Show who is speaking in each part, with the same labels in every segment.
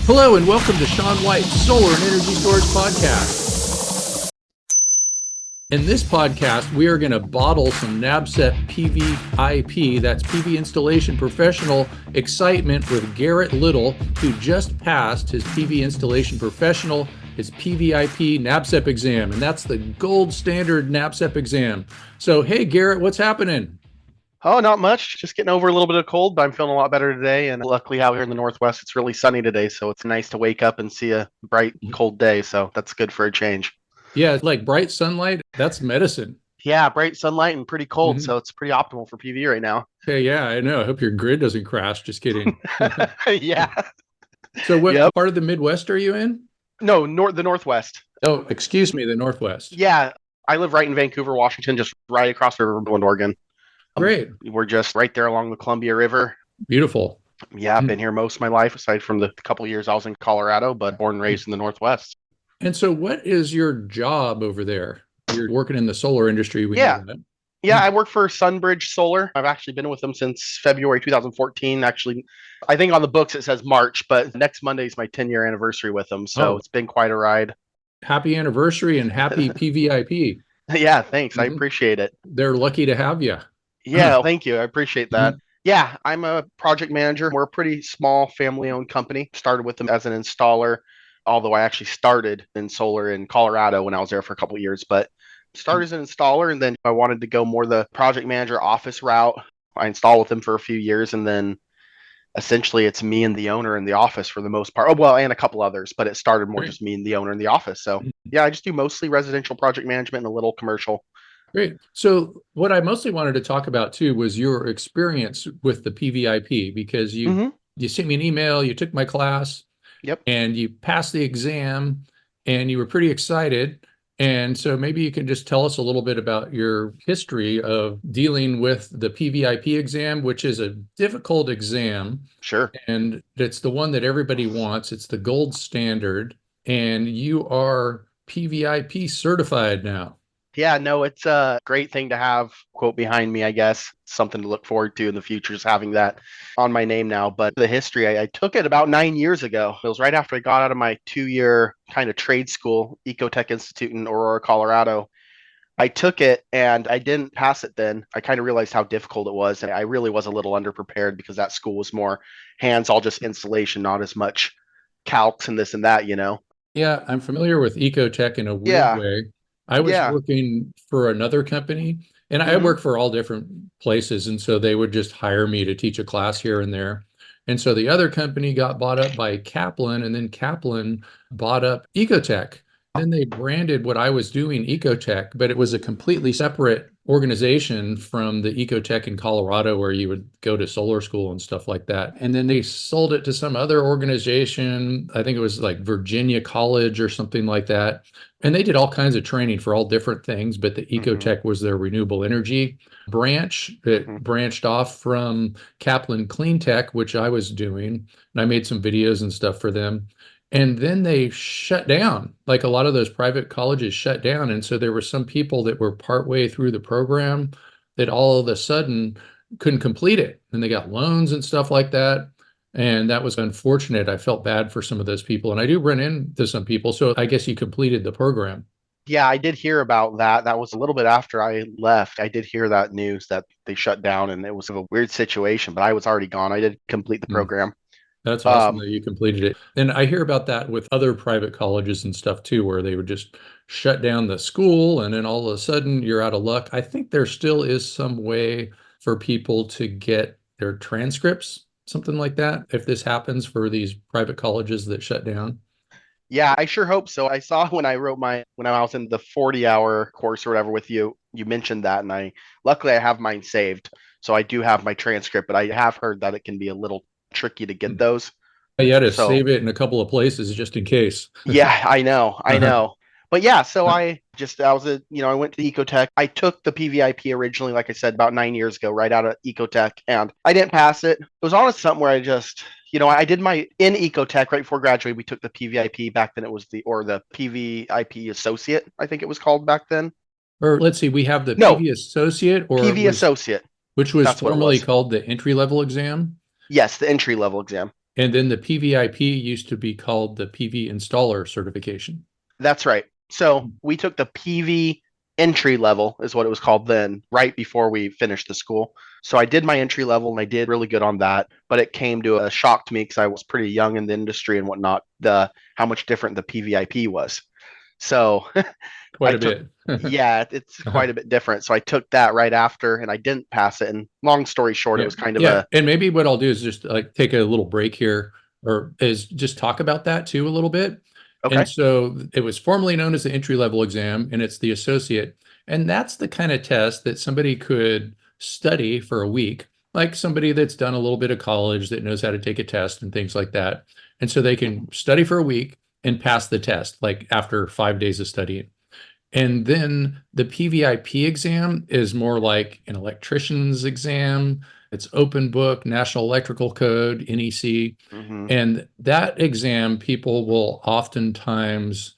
Speaker 1: Hello and welcome to Sean White's Solar and Energy Storage Podcast. In this podcast, we are going to bottle some NABCEP PVIP, that's PV Installation Professional excitement with Garret Little, who just passed his PV Installation Professional, his PVIP NABCEP exam, and that's the gold standard NABCEP exam. So, hey, Garret, what's happening?
Speaker 2: Oh, not much. Just getting over a little bit of cold, but I'm feeling a lot better today. And luckily out here in the Northwest, it's really sunny today. So it's nice to wake up and see a bright, cold day. So that's good for a change.
Speaker 1: Yeah, like bright sunlight, that's medicine.
Speaker 2: Yeah, bright sunlight and pretty cold.
Speaker 1: Mhm.
Speaker 2: So it's pretty optimal for PV right now.
Speaker 1: Hey, yeah, I know. I hope your grid doesn't crash. Just kidding.
Speaker 2: Yeah.
Speaker 1: So what
Speaker 2: Yep.
Speaker 1: part of the Midwest are you in?
Speaker 2: No, the Northwest.
Speaker 1: Oh, excuse me, the Northwest.
Speaker 2: Yeah. I live right in Vancouver, Washington, just right across the river, Bend, Oregon.
Speaker 1: Great.
Speaker 2: We're just right there along the Columbia River.
Speaker 1: Beautiful.
Speaker 2: Yeah, I've been here most of my life, aside from the couple of years I was in Colorado, but born and raised in the Northwest.
Speaker 1: And so what is your job over there? You're working in the solar industry. We
Speaker 2: Yeah.
Speaker 1: know that.
Speaker 2: Yeah, I work for Sunbridge Solar. I've actually been with them since February 2014. Actually, I think on the books it says March, but next Monday is my 10-year anniversary with them. So It's been quite a ride.
Speaker 1: Happy anniversary and happy PVIP.
Speaker 2: Yeah, thanks. I
Speaker 1: Mhm.
Speaker 2: appreciate it.
Speaker 1: They're lucky to have you.
Speaker 2: Yeah, thank you. I appreciate that. Yeah, I'm a project manager. We're a pretty small family-owned company. Started with them as an installer, although I actually started in solar in Colorado when I was there for a couple of years, but started as an installer, and then I wanted to go more the project manager office route. I installed with them for a few years, and then essentially it's me and the owner in the office for the most part. Oh, well, and a couple others, but it started more
Speaker 1: Great.
Speaker 2: just me and the owner in the office. So yeah, I just do mostly residential project management and a little commercial.
Speaker 1: Great. So what I mostly wanted to talk about too was your experience with the PVIP, because you sent me an email, you took my class,
Speaker 2: Yep.
Speaker 1: and you passed the exam, and you were pretty excited. And so maybe you can just tell us a little bit about your history of dealing with the PVIP exam, which is a difficult exam.
Speaker 2: Sure.
Speaker 1: And it's the one that everybody wants. It's the gold standard. And you are PVIP certified now.
Speaker 2: Yeah, no, it's a great thing to have quote behind me, I guess. Something to look forward to in the future, just having that on my name now. But the history, I took it about 9 years ago. It was right after I got out of my 2-year kind of trade school, Ecotech Institute in Aurora, Colorado. I took it and I didn't pass it then. I kind of realized how difficult it was. And I really was a little underprepared because that school was more hands-on, just installation, not as much calcs and this and that, you know?
Speaker 1: Yeah, I'm familiar with Ecotech in a weird
Speaker 2: Yeah.
Speaker 1: way. I was
Speaker 2: Yeah.
Speaker 1: working for another company, and I work for all different places, and so they would just hire me to teach a class here and there. And so the other company got bought up by Kaplan, and then Kaplan bought up Ecotech. Then they branded what I was doing Ecotech, but it was a completely separate organization from the Ecotech in Colorado where you would go to solar school and stuff like that. And then they sold it to some other organization. I think it was like Virginia College or something like that. And they did all kinds of training for all different things, but the Ecotech was their renewable energy branch. It branched off from Kaplan Clean Tech, which I was doing. And I made some videos and stuff for them. And then they shut down, like a lot of those private colleges shut down. And so there were some people that were partway through the program that all of a sudden couldn't complete it. And they got loans and stuff like that. And that was unfortunate. I felt bad for some of those people. And I do run into some people. So I guess you completed the program.
Speaker 2: Yeah, I did hear about that. That was a little bit after I left. I did hear that news that they shut down and it was a weird situation, but I was already gone. I did complete the program.
Speaker 1: That's awesome that you completed it. And I hear about that with other private colleges and stuff too, where they would just shut down the school and then all of a sudden you're out of luck. I think there still is some way for people to get their transcripts, something like that, if this happens for these private colleges that shut down.
Speaker 2: Yeah, I sure hope so. I saw when I was in the 40-hour course or whatever with you, you mentioned that, and luckily I have mine saved. So I do have my transcript, but I have heard that it can be a little tricky to get those.
Speaker 1: You had to save it in a couple of places just in case.
Speaker 2: Yeah, I know. But yeah, so I went to Ecotech. I took the PVIP originally, like I said, about 9 years ago, right out of Ecotech, and I didn't pass it. It was honestly something where I did in Ecotech right before graduating. We took the PVIP back then. It was the PVIP Associate, I think it was called back then.
Speaker 1: Or let's see, we have the PV Associate or
Speaker 2: PV Associate,
Speaker 1: which was formerly called the entry-level exam.
Speaker 2: Yes, the entry-level exam.
Speaker 1: And then the PVIP used to be called the PV installer certification.
Speaker 2: That's right. So we took the PV entry level, is what it was called then, right before we finished the school. So I did my entry level and I did really good on that. But it came to a shock to me because I was pretty young in the industry and whatnot, the how much different the PVIP was. So
Speaker 1: Quite
Speaker 2: I
Speaker 1: a
Speaker 2: took,
Speaker 1: bit.
Speaker 2: yeah, it's quite a bit different. So I took that right after and I didn't pass it. And long story short, it
Speaker 1: Yeah.
Speaker 2: was kind of
Speaker 1: Yeah.
Speaker 2: a,
Speaker 1: And maybe what I'll do is just like take a little break here or is just talk about that too a little bit. And
Speaker 2: okay.
Speaker 1: so it was formerly known as the entry level exam and it's the associate. And that's the kind of test that somebody could study for a week, like somebody that's done a little bit of college that knows how to take a test and things like that. And so they
Speaker 2: Mhm.
Speaker 1: can study for a week and pass the test, like after 5 days of studying. And then the PVIP exam is more like an electrician's exam. It's open book, National Electrical Code, NEC.
Speaker 2: Mhm.
Speaker 1: And that exam, people will oftentimes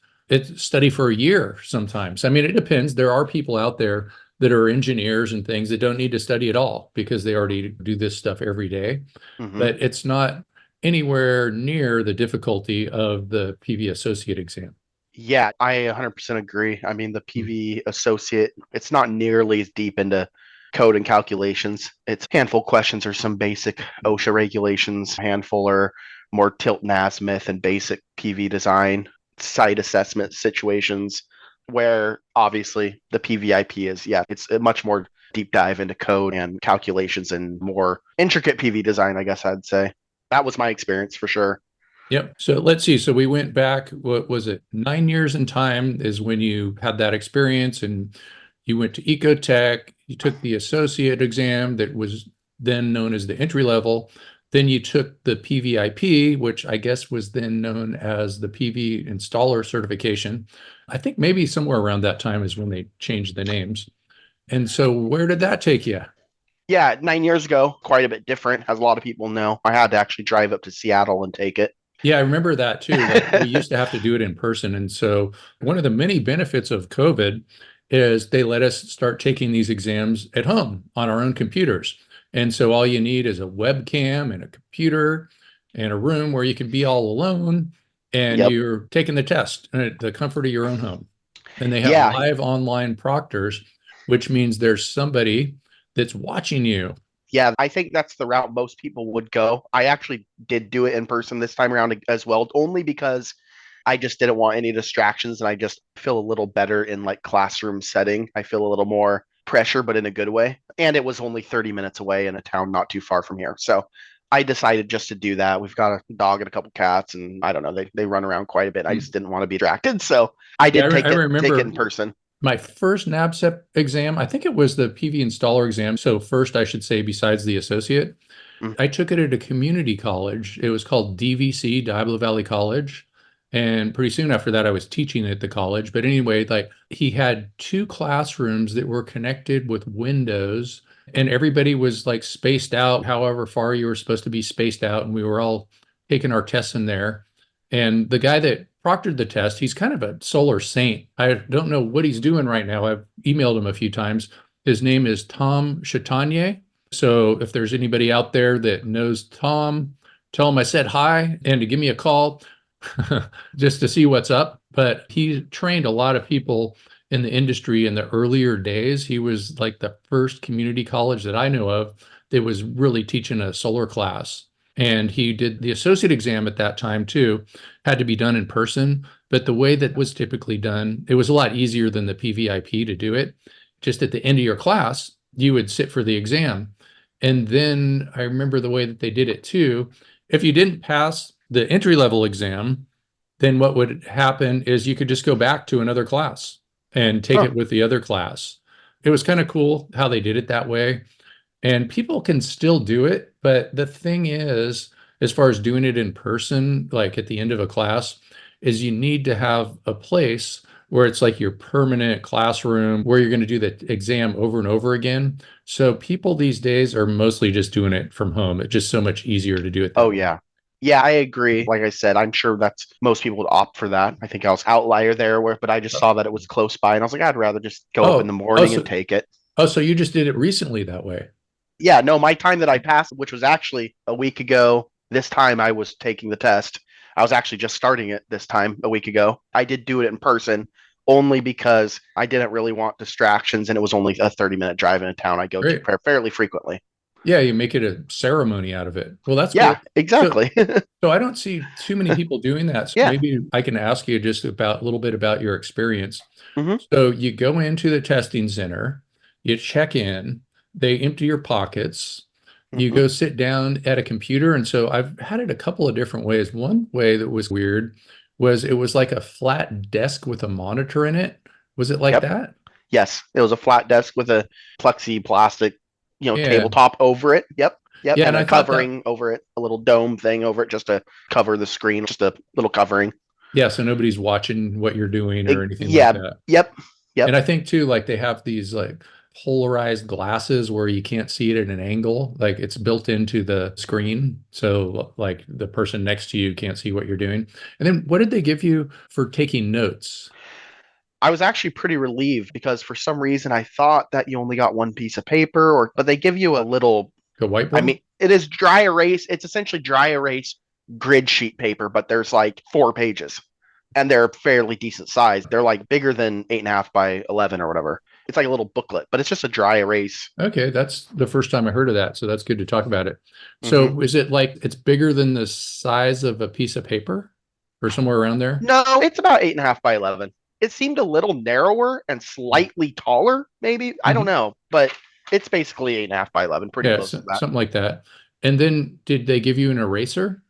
Speaker 1: study for a year sometimes. I mean, it depends. There are people out there that are engineers and things that don't need to study at all because they already do this stuff every day.
Speaker 2: Mhm.
Speaker 1: But it's not anywhere near the difficulty of the PV associate exam.
Speaker 2: Yeah, I 100% agree. I mean, the PV associate, it's not nearly as deep into code and calculations. It's a handful of questions or some basic OSHA regulations, a handful are more tilt and azimuth and basic PV design, site assessment situations, where obviously the PVIP is, yeah, it's a much more deep dive into code and calculations and more intricate PV design, I guess I'd say. That was my experience for sure.
Speaker 1: Yep. So let's see. So we went back, what was it? 9 years in time is when you had that experience and you went to Ecotech, you took the associate exam that was then known as the entry level. Then you took the PVIP, which I guess was then known as the PV installer certification. I think maybe somewhere around that time is when they changed the names. And so where did that take you?
Speaker 2: Yeah, 9 years ago, quite a bit different, as a lot of people know. I had to actually drive up to Seattle and take it.
Speaker 1: Yeah, I remember that too. Like we used to have to do it in person. And so one of the many benefits of COVID is they let us start taking these exams at home on our own computers. And so all you need is a webcam and a computer and a room where you can be all alone and
Speaker 2: Yep.
Speaker 1: you're taking the test at the comfort of your own home. And they have
Speaker 2: Yeah,
Speaker 1: live online proctors, which means there's somebody that's watching you.
Speaker 2: yeah, I think that's the route most people would go. I actually did do it in person this time around as well, only because I just didn't want any distractions and I just feel a little better in like classroom setting. I feel a little more pressure, but in a good way. And it was only 30 minutes away in a town not too far from here. So I decided just to do that. We've got a dog and a couple cats, and I don't know, they run around quite a bit. I just didn't want to be distracted. So I
Speaker 1: Yeah,
Speaker 2: did
Speaker 1: I
Speaker 2: take it
Speaker 1: remember
Speaker 2: in person.
Speaker 1: my first NABCEP exam, I think it was the PV installer exam. So first, I should say, besides the associate,
Speaker 2: Mm.
Speaker 1: I took it at a community college. It was called DVC, Diablo Valley College. And pretty soon after that, I was teaching at the college. But anyway, like he had two classrooms that were connected with windows, and everybody was like spaced out, however far you were supposed to be spaced out. And we were all taking our tests in there. And the guy that proctored the test, he's kind of a solar saint. I don't know what he's doing right now. I've emailed him a few times. His name is Tom Chatanier. So if there's anybody out there that knows Tom, tell him I said hi and to give me a call just to see what's up. But he trained a lot of people in the industry in the earlier days. He was like the first community college that I know of that was really teaching a solar class. And he did the associate exam at that time too, had to be done in person. But the way that was typically done, it was a lot easier than the PVIP to do it. Just at the end of your class, you would sit for the exam. And then I remember the way that they did it too. If you didn't pass the entry level exam, then what would happen is you could just go back to another class and take
Speaker 2: Huh.
Speaker 1: it with the other class. It was kind of cool how they did it that way. And people can still do it, but the thing is, as far as doing it in person, like at the end of a class, is you need to have a place where it's like your permanent classroom where you're going to do the exam over and over again. So people these days are mostly just doing it from home. It's just so much easier to do it
Speaker 2: Oh
Speaker 1: that way.
Speaker 2: yeah. Yeah, I agree. Like I said, I'm sure that's most people would opt for that. I think I was outlier there where but I just saw that it was close by and I was like, I'd rather just go up in the
Speaker 1: Oh, oh,
Speaker 2: morning and
Speaker 1: so
Speaker 2: take it.
Speaker 1: so you just did it recently that way.
Speaker 2: Yeah, no, my time that I passed, which was actually a week ago, This time I was taking the test. I was actually just starting it this time a week ago. I did do it in person only because I didn't really want distractions and it was only a 30-minute drive in a town I go to
Speaker 1: Great.
Speaker 2: fairly frequently.
Speaker 1: Yeah, you make it a ceremony out of it. Well, that's
Speaker 2: Yeah,
Speaker 1: cool. So,
Speaker 2: exactly.
Speaker 1: so I don't see too many people doing that. So
Speaker 2: Yeah.
Speaker 1: maybe I can ask you just about a little bit about your experience.
Speaker 2: Hmm.
Speaker 1: So you go into the testing center, you check in, they empty your pockets, you
Speaker 2: Hmm.
Speaker 1: go sit down at a computer. And so I've had it a couple of different ways. One way that was weird was it was like a flat desk with a monitor in it. Was it like
Speaker 2: Yep.
Speaker 1: that?
Speaker 2: Yes. It was a flat desk with a plexi plastic,
Speaker 1: Yeah.
Speaker 2: tabletop over it. Yep. Yep.
Speaker 1: Yeah.
Speaker 2: And
Speaker 1: And
Speaker 2: a
Speaker 1: I thought that,
Speaker 2: covering over it, a little dome thing over it just to cover the screen, just a little covering.
Speaker 1: yeah, so nobody's watching what you're doing or anything like
Speaker 2: Yeah.
Speaker 1: that.
Speaker 2: Yep.
Speaker 1: And
Speaker 2: Yep.
Speaker 1: I think too, like they have these like polarized glasses where you can't see it at an angle, like it's built into the screen. So like the person next to you can't see what you're doing. And then what did they give you for taking notes?
Speaker 2: I was actually pretty relieved because for some reason I thought that you only got one piece of paper but they give you a little,
Speaker 1: A
Speaker 2: I
Speaker 1: whiteboard?
Speaker 2: mean, it is dry erase. It's essentially dry erase grid sheet paper, but there's like 4 pages and they're fairly decent size. They're like bigger than 8.5 by 11 or whatever. It's like a little booklet, but it's just a dry erase.
Speaker 1: Okay, that's the first time I heard of that. So that's good to talk about it.
Speaker 2: Hmm.
Speaker 1: So is it like it's bigger than the size of a piece of paper or somewhere around there?
Speaker 2: No, it's about 8.5 by 11. It seemed a little narrower and slightly taller, maybe. I don't
Speaker 1: Mhm.
Speaker 2: know, but it's basically 8.5 by 11, pretty
Speaker 1: Yeah,
Speaker 2: close to
Speaker 1: so,
Speaker 2: that.
Speaker 1: something like that. And then did they give you an eraser?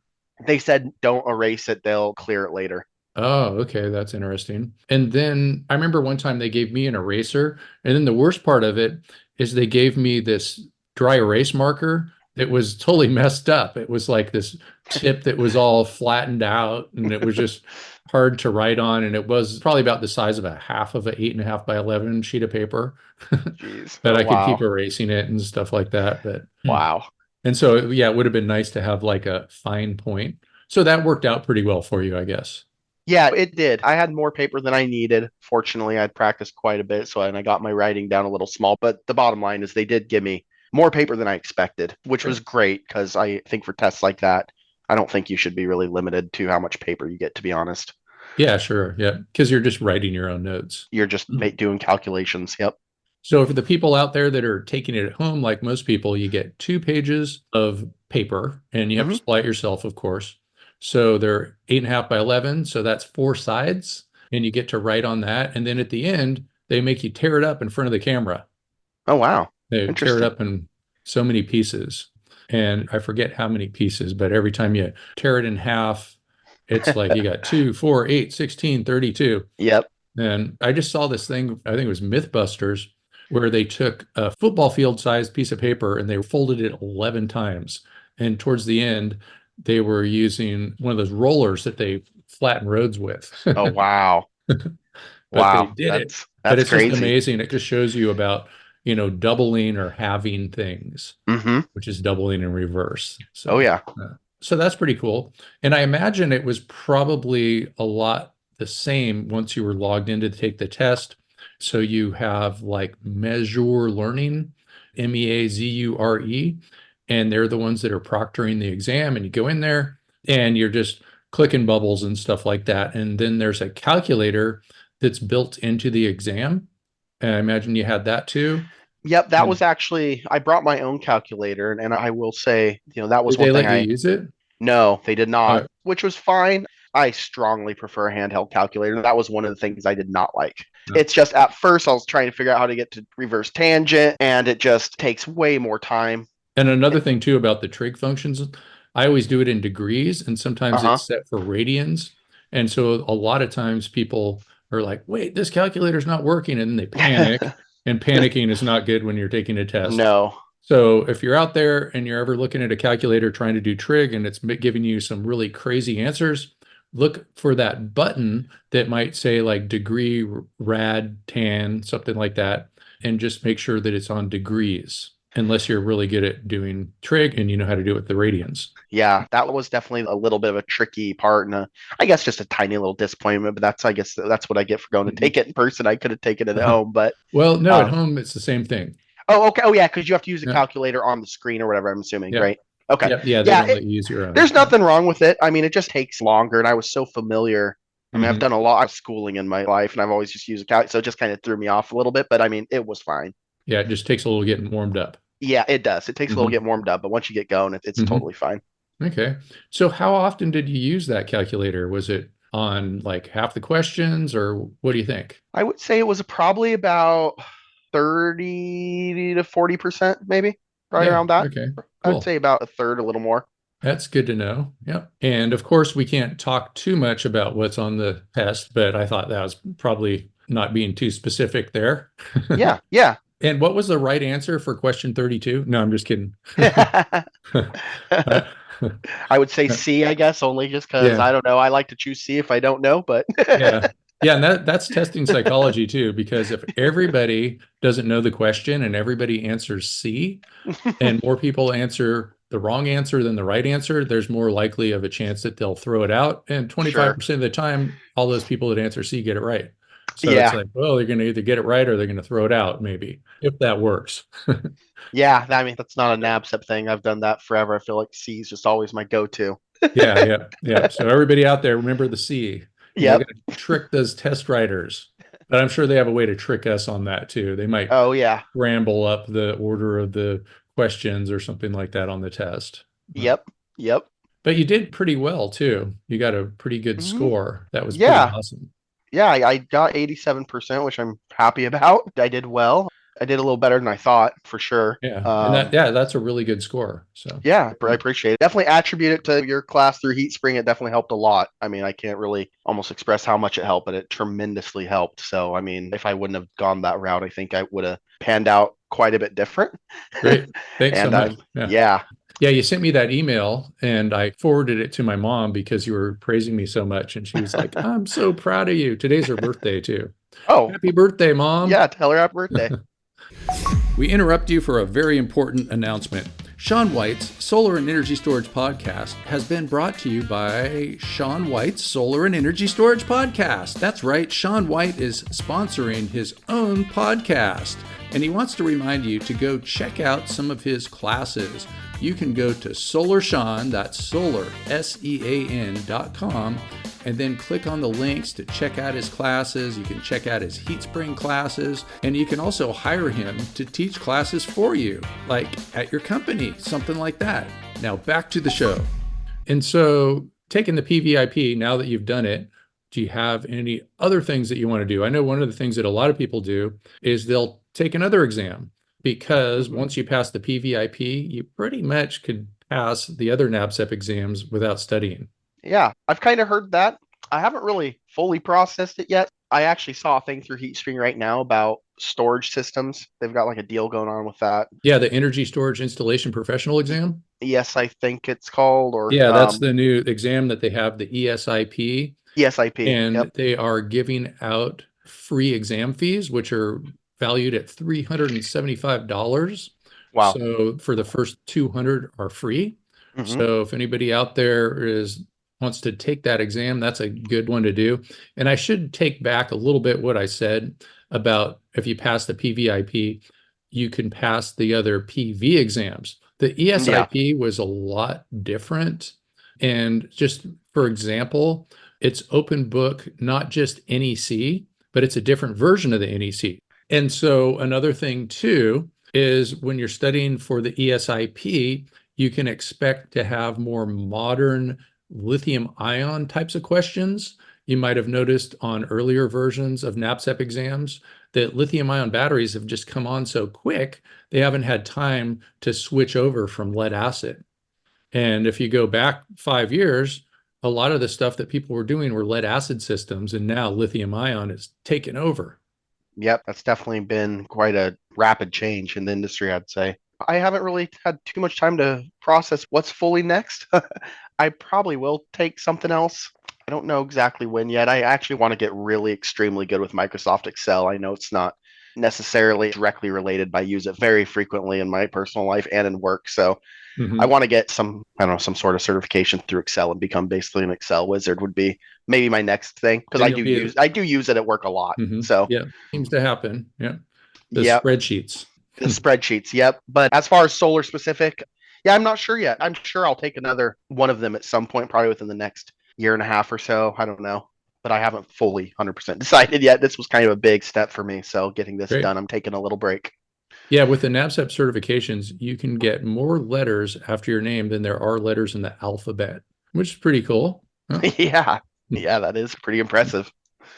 Speaker 2: They said don't erase it, they'll clear it later.
Speaker 1: Oh, okay, that's interesting. And then I remember one time they gave me an eraser, and then the worst part of it is they gave me this dry erase marker that was totally messed up. It was like this tip that was all flattened out, and it was just hard to write on. And it was probably about the size of a half of an 8.5 by 11 sheet of paper
Speaker 2: Jeez.
Speaker 1: that
Speaker 2: Oh,
Speaker 1: I could keep
Speaker 2: wow.
Speaker 1: erasing it and stuff like that. But
Speaker 2: Wow.
Speaker 1: and so yeah, it would have been nice to have like a fine point. So that worked out pretty well for you, I guess.
Speaker 2: Yeah, it did. I had more paper than I needed. Fortunately, I'd practiced quite a bit, so and I got my writing down a little small. But the bottom line is they did give me more paper than I expected, which was great because I think for tests like that, I don't think you should be really limited to how much paper you get, to be honest.
Speaker 1: Yeah, sure. Yeah, because you're just writing your own notes.
Speaker 2: You're just
Speaker 1: Mhm.
Speaker 2: doing calculations. Yep.
Speaker 1: So for the people out there that are taking it at home, like most people, you get 2 pages of paper and you have to
Speaker 2: Hmm.
Speaker 1: supply it yourself, of course. So they're 8.5 by 11. So that's 4 sides and you get to write on that. And then at the end, they make you tear it up in front of the camera.
Speaker 2: Oh, wow.
Speaker 1: They tear it
Speaker 2: Interesting.
Speaker 1: up in so many pieces. And I forget how many pieces, but every time you tear it in half, it's like you got 2, 4, 8, 16, 32.
Speaker 2: Yep.
Speaker 1: And I just saw this thing, I think it was Mythbusters, where they took a football field sized piece of paper and they folded it 11 times. And towards the end, they were using one of those rollers that they flatten roads with.
Speaker 2: Oh, wow.
Speaker 1: But they
Speaker 2: Wow.
Speaker 1: did it. But
Speaker 2: That's
Speaker 1: it's just
Speaker 2: crazy.
Speaker 1: amazing. It just shows you about, doubling or halving things,
Speaker 2: Hmm.
Speaker 1: which is doubling in reverse.
Speaker 2: Oh,
Speaker 1: So,
Speaker 2: yeah.
Speaker 1: so that's pretty cool. And I imagine it was probably a lot the same once you were logged in to take the test. So you have like Measure Learning, Meazure, and they're the ones that are proctoring the exam. And you go in there and you're just clicking bubbles and stuff like that. And then there's a calculator that's built into the exam. And I imagine you had that too.
Speaker 2: Yep, that was
Speaker 1: And
Speaker 2: actually I brought my own calculator, and I will say, that was
Speaker 1: did
Speaker 2: one
Speaker 1: they
Speaker 2: thing
Speaker 1: let you
Speaker 2: I
Speaker 1: use it?
Speaker 2: no, they did not,
Speaker 1: Uh,
Speaker 2: which was fine. I strongly prefer a handheld calculator. That was one of the things I did not like.
Speaker 1: no.
Speaker 2: It's just at first I was trying to figure out how to get to reverse tangent, and it just takes way more time.
Speaker 1: And another thing too about the trig functions, I always do it in degrees and sometimes
Speaker 2: Uh-huh.
Speaker 1: it's set for radians. And so a lot of times people are like, wait, this calculator's not working. And then they panic. And panicking is not good when you're taking a test.
Speaker 2: No.
Speaker 1: So if you're out there and you're ever looking at a calculator trying to do trig and it's giving you some really crazy answers, look for that button that might say like degree, rad, tan, something like that, and just make sure that it's on degrees, unless you're really good at doing trig and you know how to do it with the radians.
Speaker 2: Yeah, that was definitely a little bit of a tricky part, and I guess just a tiny little disappointment. But I guess that's what I get for going to
Speaker 1: Mhm.
Speaker 2: take it in person. I could have taken it at
Speaker 1: Uh-huh.
Speaker 2: home, but
Speaker 1: Well, no, at
Speaker 2: um,
Speaker 1: home it's the same thing.
Speaker 2: oh, okay. Oh, yeah, because you have to use a
Speaker 1: Yeah,
Speaker 2: calculator on the screen or whatever, I'm assuming,
Speaker 1: yeah.
Speaker 2: right? Okay.
Speaker 1: Yeah, they
Speaker 2: Yeah,
Speaker 1: don't let you use your own.
Speaker 2: there's nothing wrong with it. I mean, it just takes longer, and I was so familiar. I mean, I've
Speaker 1: Mhm.
Speaker 2: done a lot of schooling in my life, and I've always just used a calculator, so it just kind of threw me off a little bit. But I mean, it was fine.
Speaker 1: Yeah, it just takes a little getting warmed up.
Speaker 2: Yeah, it does. It takes a little
Speaker 1: Hmm.
Speaker 2: get warmed up, but once you get going, it's
Speaker 1: Hmm.
Speaker 2: totally fine.
Speaker 1: Okay. So how often did you use that calculator? Was it on like half the questions, or what do you think?
Speaker 2: I would say it was probably about 30 to 40%, maybe, right
Speaker 1: Yeah.
Speaker 2: around that.
Speaker 1: Okay.
Speaker 2: I'd
Speaker 1: Cool.
Speaker 2: say about a third, a little more.
Speaker 1: That's good to know. Yep. And of course, we can't talk too much about what's on the test, but I thought that was probably not being too specific there.
Speaker 2: Yeah, yeah.
Speaker 1: And what was the right answer for question 32? No, I'm just kidding. Uh,
Speaker 2: I would say C, I guess, only just because
Speaker 1: yeah.
Speaker 2: I don't know. I like to choose C if I don't know, but
Speaker 1: Yeah. Yeah, and that's testing psychology too, because if everybody doesn't know the question and everybody answers C, and more people answer the wrong answer than the right answer, there's more likely of a chance that they'll throw it out. And
Speaker 2: sure.
Speaker 1: 25% of the time, all those people that answer C get it right. So it's
Speaker 2: Yeah,
Speaker 1: like, well, they're going to either get it right or they're going to throw it out, maybe, if that works.
Speaker 2: yeah. I mean, that's not a NABCEP thing. I've done that forever. I feel like C is just always my go-to.
Speaker 1: Yeah, yeah, yeah. So everybody out there, remember the C. You know, got
Speaker 2: Yep.
Speaker 1: to trick those test writers. But I'm sure they have a way to trick us on that too. They might
Speaker 2: Oh, yeah.
Speaker 1: ramble up the order of the questions or something like that on the test.
Speaker 2: Yep. Yep.
Speaker 1: But you did pretty well too. You got a pretty good
Speaker 2: Mhm.
Speaker 1: score. That was pretty
Speaker 2: Yeah.
Speaker 1: awesome.
Speaker 2: Yeah. I got 87%, which I'm happy about. I did well. I did a little better than I thought, for sure.
Speaker 1: Yeah. And that's a really good score. So,
Speaker 2: Yeah, I appreciate it. Definitely attribute it to your class through HeatSpring. It definitely helped a lot. I mean, I can't really almost express how much it helped, but it tremendously helped. So, I mean, if I wouldn't have gone that route, I think I would have panned out quite a bit different.
Speaker 1: great. Thanks so
Speaker 2: And
Speaker 1: much.
Speaker 2: I'm,
Speaker 1: Yeah.
Speaker 2: yeah.
Speaker 1: Yeah, you sent me that email and I forwarded it to my mom because you were praising me so much. And she was like, I'm so proud of you. Today's her birthday too.
Speaker 2: Oh,
Speaker 1: Happy birthday, Mom.
Speaker 2: yeah. Tell her happy birthday.
Speaker 1: We interrupt you for a very important announcement. Sean White's Solar and Energy Storage Podcast has been brought to you by Sean White's Solar and Energy Storage Podcast. That's right, Sean White is sponsoring his own podcast, and he wants to remind you to go check out some of his classes. You can go to SolarSean, that's solar, SEAN.com, and then click on the links to check out his classes. You can check out his HeatSpring classes, and you can also hire him to teach classes for you, like at your company, something like that. Now back to the show. And so taking the PVIP, now that you've done it, do you have any other things that you want to do? I know one of the things that a lot of people do is they'll take another exam because once you pass the PVIP, you pretty much could pass the other NABCEP exams without studying.
Speaker 2: Yeah, I've kind of heard that. I haven't really fully processed it yet. I actually saw a thing through HeatSpring right now about storage systems. They've got like a deal going on with that.
Speaker 1: Yeah, the Energy Storage Installation Professional exam.
Speaker 2: Yes, I think it's called, or
Speaker 1: Yeah, that's the new exam that they have, the ESIP,
Speaker 2: ESIP.
Speaker 1: and
Speaker 2: Yep.
Speaker 1: they are giving out free exam fees, which are valued at $375.
Speaker 2: Wow.
Speaker 1: So for the first 200 are free.
Speaker 2: Hmm.
Speaker 1: So if anybody out there wants to take that exam, that's a good one to do. And I should take back a little bit what I said about if you pass the PVIP, you can pass the other PV exams. The
Speaker 2: Yeah.
Speaker 1: ESIP was a lot different. And just for example, it's open book, not just NEC, but it's a different version of the NEC. And so another thing too is when you're studying for the ESIP, you can expect to have more modern lithium ion types of questions. You might have noticed on earlier versions of NABCEP exams that lithium ion batteries have just come on so quick, they haven't had time to switch over from lead acid. And if you go back 5 years, a lot of the stuff that people were doing were lead acid systems, and now lithium ion is taken over.
Speaker 2: Yep. That's definitely been quite a rapid change in the industry, I'd say. I haven't really had too much time to process what's fully next. I probably will take something else. I don't know exactly when yet. I actually want to get really extremely good with Microsoft Excel. I know it's not necessarily directly related, but I use it very frequently in my personal life and in work. So I
Speaker 1: Mhm.
Speaker 2: want to get some, I don't know, some sort of certification through Excel and become basically an Excel wizard would be maybe my next thing because
Speaker 1: Then you'll be,
Speaker 2: I do use it at work a lot. So
Speaker 1: yeah, seems to happen. Yeah. The
Speaker 2: yep,
Speaker 1: spreadsheets.
Speaker 2: the spreadsheets. Yep. But as far as solar specific, Yeah, I'm not sure yet. I'm sure I'll take another one of them at some point, probably within the next year and a half or so. I don't know. But I haven't fully 100% decided yet. This was kind of a big step for me. So getting this
Speaker 1: Great.
Speaker 2: done, I'm taking a little break.
Speaker 1: Yeah, with the NABCEP certifications, you can get more letters after your name than there are letters in the alphabet, which is pretty cool. Huh?
Speaker 2: Yeah. Yeah, that is pretty impressive.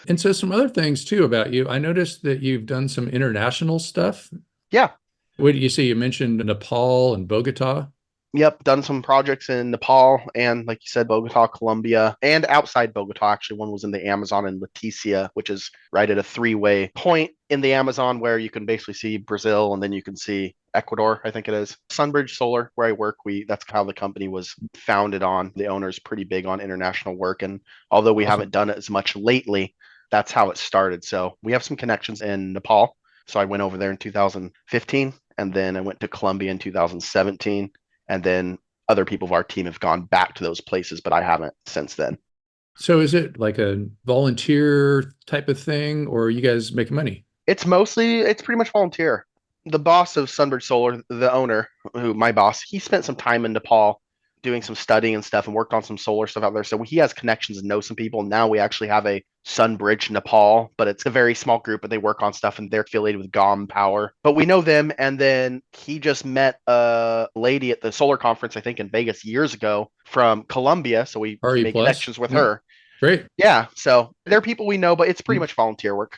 Speaker 1: And so some other things too about you. I noticed that you've done some international stuff.
Speaker 2: Yeah.
Speaker 1: What do you see? You mentioned Nepal and Bogota.
Speaker 2: Yep, done some projects in Nepal and, like you said, Bogota, Colombia, and outside Bogota. Actually, one was in the Amazon in Leticia, which is right at a three-way point in the Amazon where you can basically see Brazil and then you can see Ecuador, I think it is. Sunbridge Solar, where I work, we that's how the company was founded on. The owner's pretty big on international work, and although we haven't
Speaker 1: Awesome.
Speaker 2: done it as much lately, that's how it started. So we have some connections in Nepal. So I went over there in 2015, and then I went to Colombia in 2017, and then other people of our team have gone back to those places, but I haven't since then.
Speaker 1: So is it like a volunteer type of thing, or are you guys making money?
Speaker 2: It's pretty much volunteer. The boss of Sunbird Solar, the owner, who my boss, he spent some time in Nepal doing some studying and stuff and worked on some solar stuff out there. So he has connections and knows some people. Now we actually have a Sunbridge Nepal, but it's a very small group, but they work on stuff and they're affiliated with GOM Power. But we know them. And then he just met a lady at the solar conference, I think in Vegas years ago from Colombia. So he
Speaker 1: RE
Speaker 2: made
Speaker 1: plus?
Speaker 2: connections with
Speaker 1: Yeah,
Speaker 2: her.
Speaker 1: great.
Speaker 2: Yeah. So they're people we know, but it's pretty much volunteer work.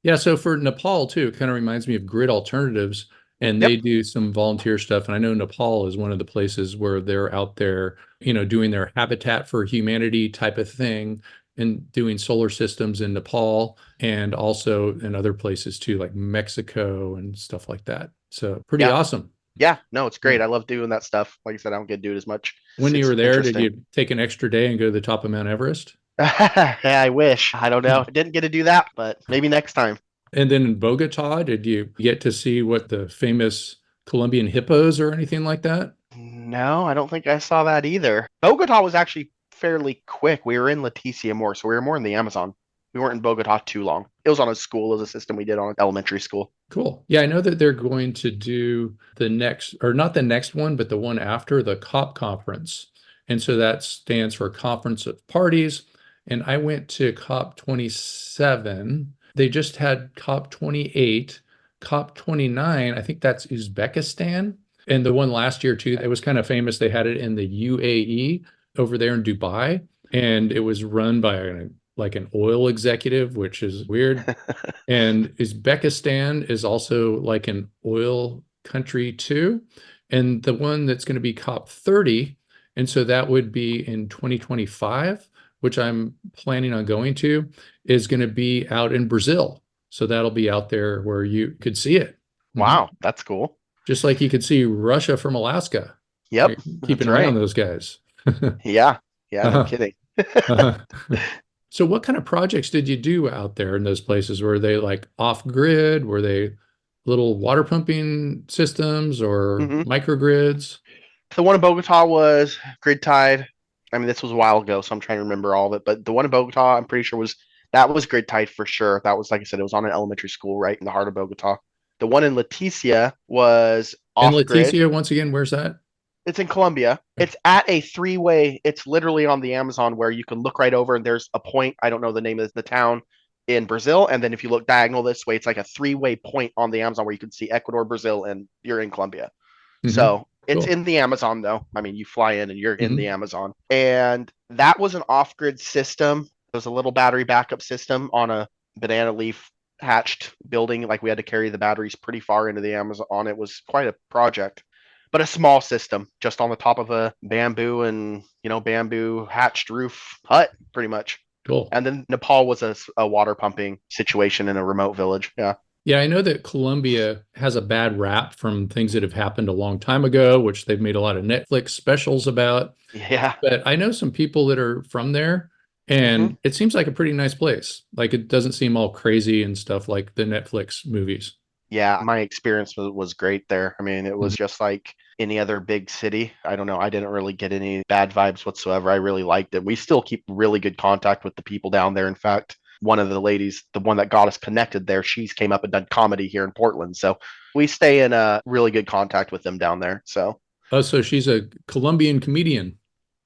Speaker 1: Yeah, so for Nepal too, it kind of reminds me of Grid Alternatives, and they
Speaker 2: Yep.
Speaker 1: do some volunteer stuff. And I know Nepal is one of the places where they're out there, doing their Habitat for Humanity type of thing and doing solar systems in Nepal and also in other places too, like Mexico and stuff like that. So pretty
Speaker 2: Yeah.
Speaker 1: awesome.
Speaker 2: Yeah, no, it's
Speaker 1: Yeah.
Speaker 2: great. I love doing that stuff. Like I said, I don't get to do it as much.
Speaker 1: When you
Speaker 2: It's
Speaker 1: were there, did
Speaker 2: interesting.
Speaker 1: you take an extra day and go to the top of Mount Everest?
Speaker 2: Yeah, I wish. I don't know. I didn't get to do that, but maybe next time.
Speaker 1: And then in Bogota, did you get to see what the famous Colombian hippos or anything like that?
Speaker 2: No, I don't think I saw that either. Bogota was actually fairly quick. We were in Leticia more, so we were more in the Amazon. We weren't in Bogota too long. It was on a school, it was a system we did on elementary school.
Speaker 1: Cool. Yeah, I know that they're going to do the next, or not the next one, but the one after the COP conference. And so that stands for Conference of Parties. And I went to COP 27. They just had COP 28, COP 29. I think that's Uzbekistan. And the one last year, too, it was kind of famous. They had it in the UAE over there in Dubai. And it was run by like an oil executive, which is weird. And Uzbekistan is also like an oil country too. And the one that's going to be COP 30, and so that would be in 2025, which I'm planning on going to, is going to be out in Brazil. So that'll be out there where you could see it. Mhm.
Speaker 2: Wow, that's cool.
Speaker 1: Just like you could see Russia from Alaska.
Speaker 2: Yep,
Speaker 1: Right? Keep
Speaker 2: that's
Speaker 1: an eye on
Speaker 2: right.
Speaker 1: those guys.
Speaker 2: Yeah, yeah, no
Speaker 1: Uh-huh.
Speaker 2: kidding.
Speaker 1: Uh-huh. So what kind of projects did you do out there in those places? Were they like off grid? Were they little water pumping systems or
Speaker 2: hmm
Speaker 1: microgrids?
Speaker 2: The one in Bogota was grid tied. I mean, this was a while ago, so I'm trying to remember all of it. But the one in Bogota, I'm pretty sure was grid tied for sure. That was, like I said, it was on an elementary school right in the heart of Bogota. The one in Leticia was
Speaker 1: And
Speaker 2: off grid.
Speaker 1: Leticia, once again, where's that?
Speaker 2: It's in Colombia. It's at a three-way. It's literally on the Amazon where you can look right over and there's a point. I don't know the name of the town in Brazil. And then if you look diagonal this way, it's like a three-way point on the Amazon where you can see Ecuador, Brazil, and you're in Colombia.
Speaker 1: Hmm.
Speaker 2: So it's
Speaker 1: Cool.
Speaker 2: in the Amazon though. I mean, you fly in and you're in the
Speaker 1: Hmm.
Speaker 2: Amazon. And that was an off-grid system. It was a little battery backup system on a banana leaf hatched building. Like we had to carry the batteries pretty far into the Amazon. It was quite a project, but a small system just on the top of a bamboo and bamboo hatched roof hut, pretty much.
Speaker 1: Cool.
Speaker 2: And then Nepal was a water pumping situation in a remote village. Yeah.
Speaker 1: Yeah, I know that Colombia has a bad rap from things that have happened a long time ago, which they've made a lot of Netflix specials about.
Speaker 2: Yeah.
Speaker 1: But I know some people that are from there,
Speaker 2: hmm
Speaker 1: and it seems like a pretty nice place. Like it doesn't seem all crazy and stuff like the Netflix movies.
Speaker 2: Yeah. My experience was great there. I mean, it
Speaker 1: Mhm.
Speaker 2: was just like any other big city. I don't know. I didn't really get any bad vibes whatsoever. I really liked it. We still keep really good contact with the people down there. In fact, one of the ladies, the one that got us connected there, she's came up and done comedy here in Portland. So we stay in a really good contact with them down there. So
Speaker 1: Oh, so she's a Colombian comedian.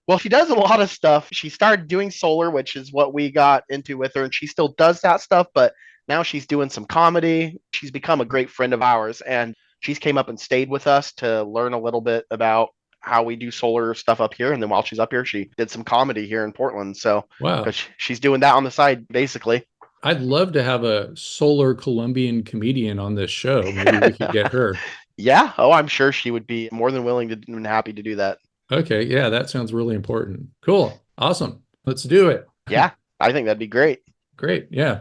Speaker 2: Well, she does a lot of stuff. She started doing solar, which is what we got into with her, and she still does that stuff, but now she's doing some comedy. She's become a great friend of ours, and she's came up and stayed with us to learn a little bit about how we do solar stuff up here. And then while she's up here, she did some comedy here in Portland. So,
Speaker 1: Wow.
Speaker 2: because she's doing that on the side, basically.
Speaker 1: I'd love to have a solar Colombian comedian on this show. Maybe we could get her.
Speaker 2: Yeah. Oh, I'm sure she would be more than willing to and happy to do that.
Speaker 1: Okay. Yeah, that sounds really important. Cool. Awesome. Let's do it.
Speaker 2: Yeah. I think that'd be great.
Speaker 1: Great. Yeah.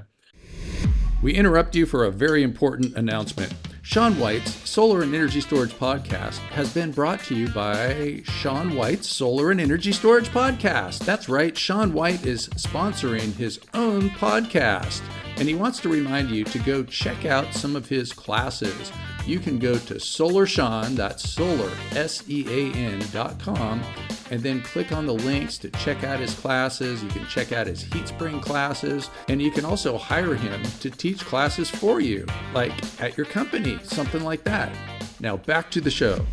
Speaker 1: We interrupt you for a very important announcement. Sean White's Solar and Energy Storage Podcast has been brought to you by Sean White's Solar and Energy Storage Podcast. That's right, Sean White is sponsoring his own podcast, and he wants to remind you to go check out some of his classes. You can go to SolarSean, that's solar, SEAN.com, and then click on the links to check out his classes. You can check out his HeatSpring classes, and you can also hire him to teach classes for you, like at your company, something like that. Now back to the show.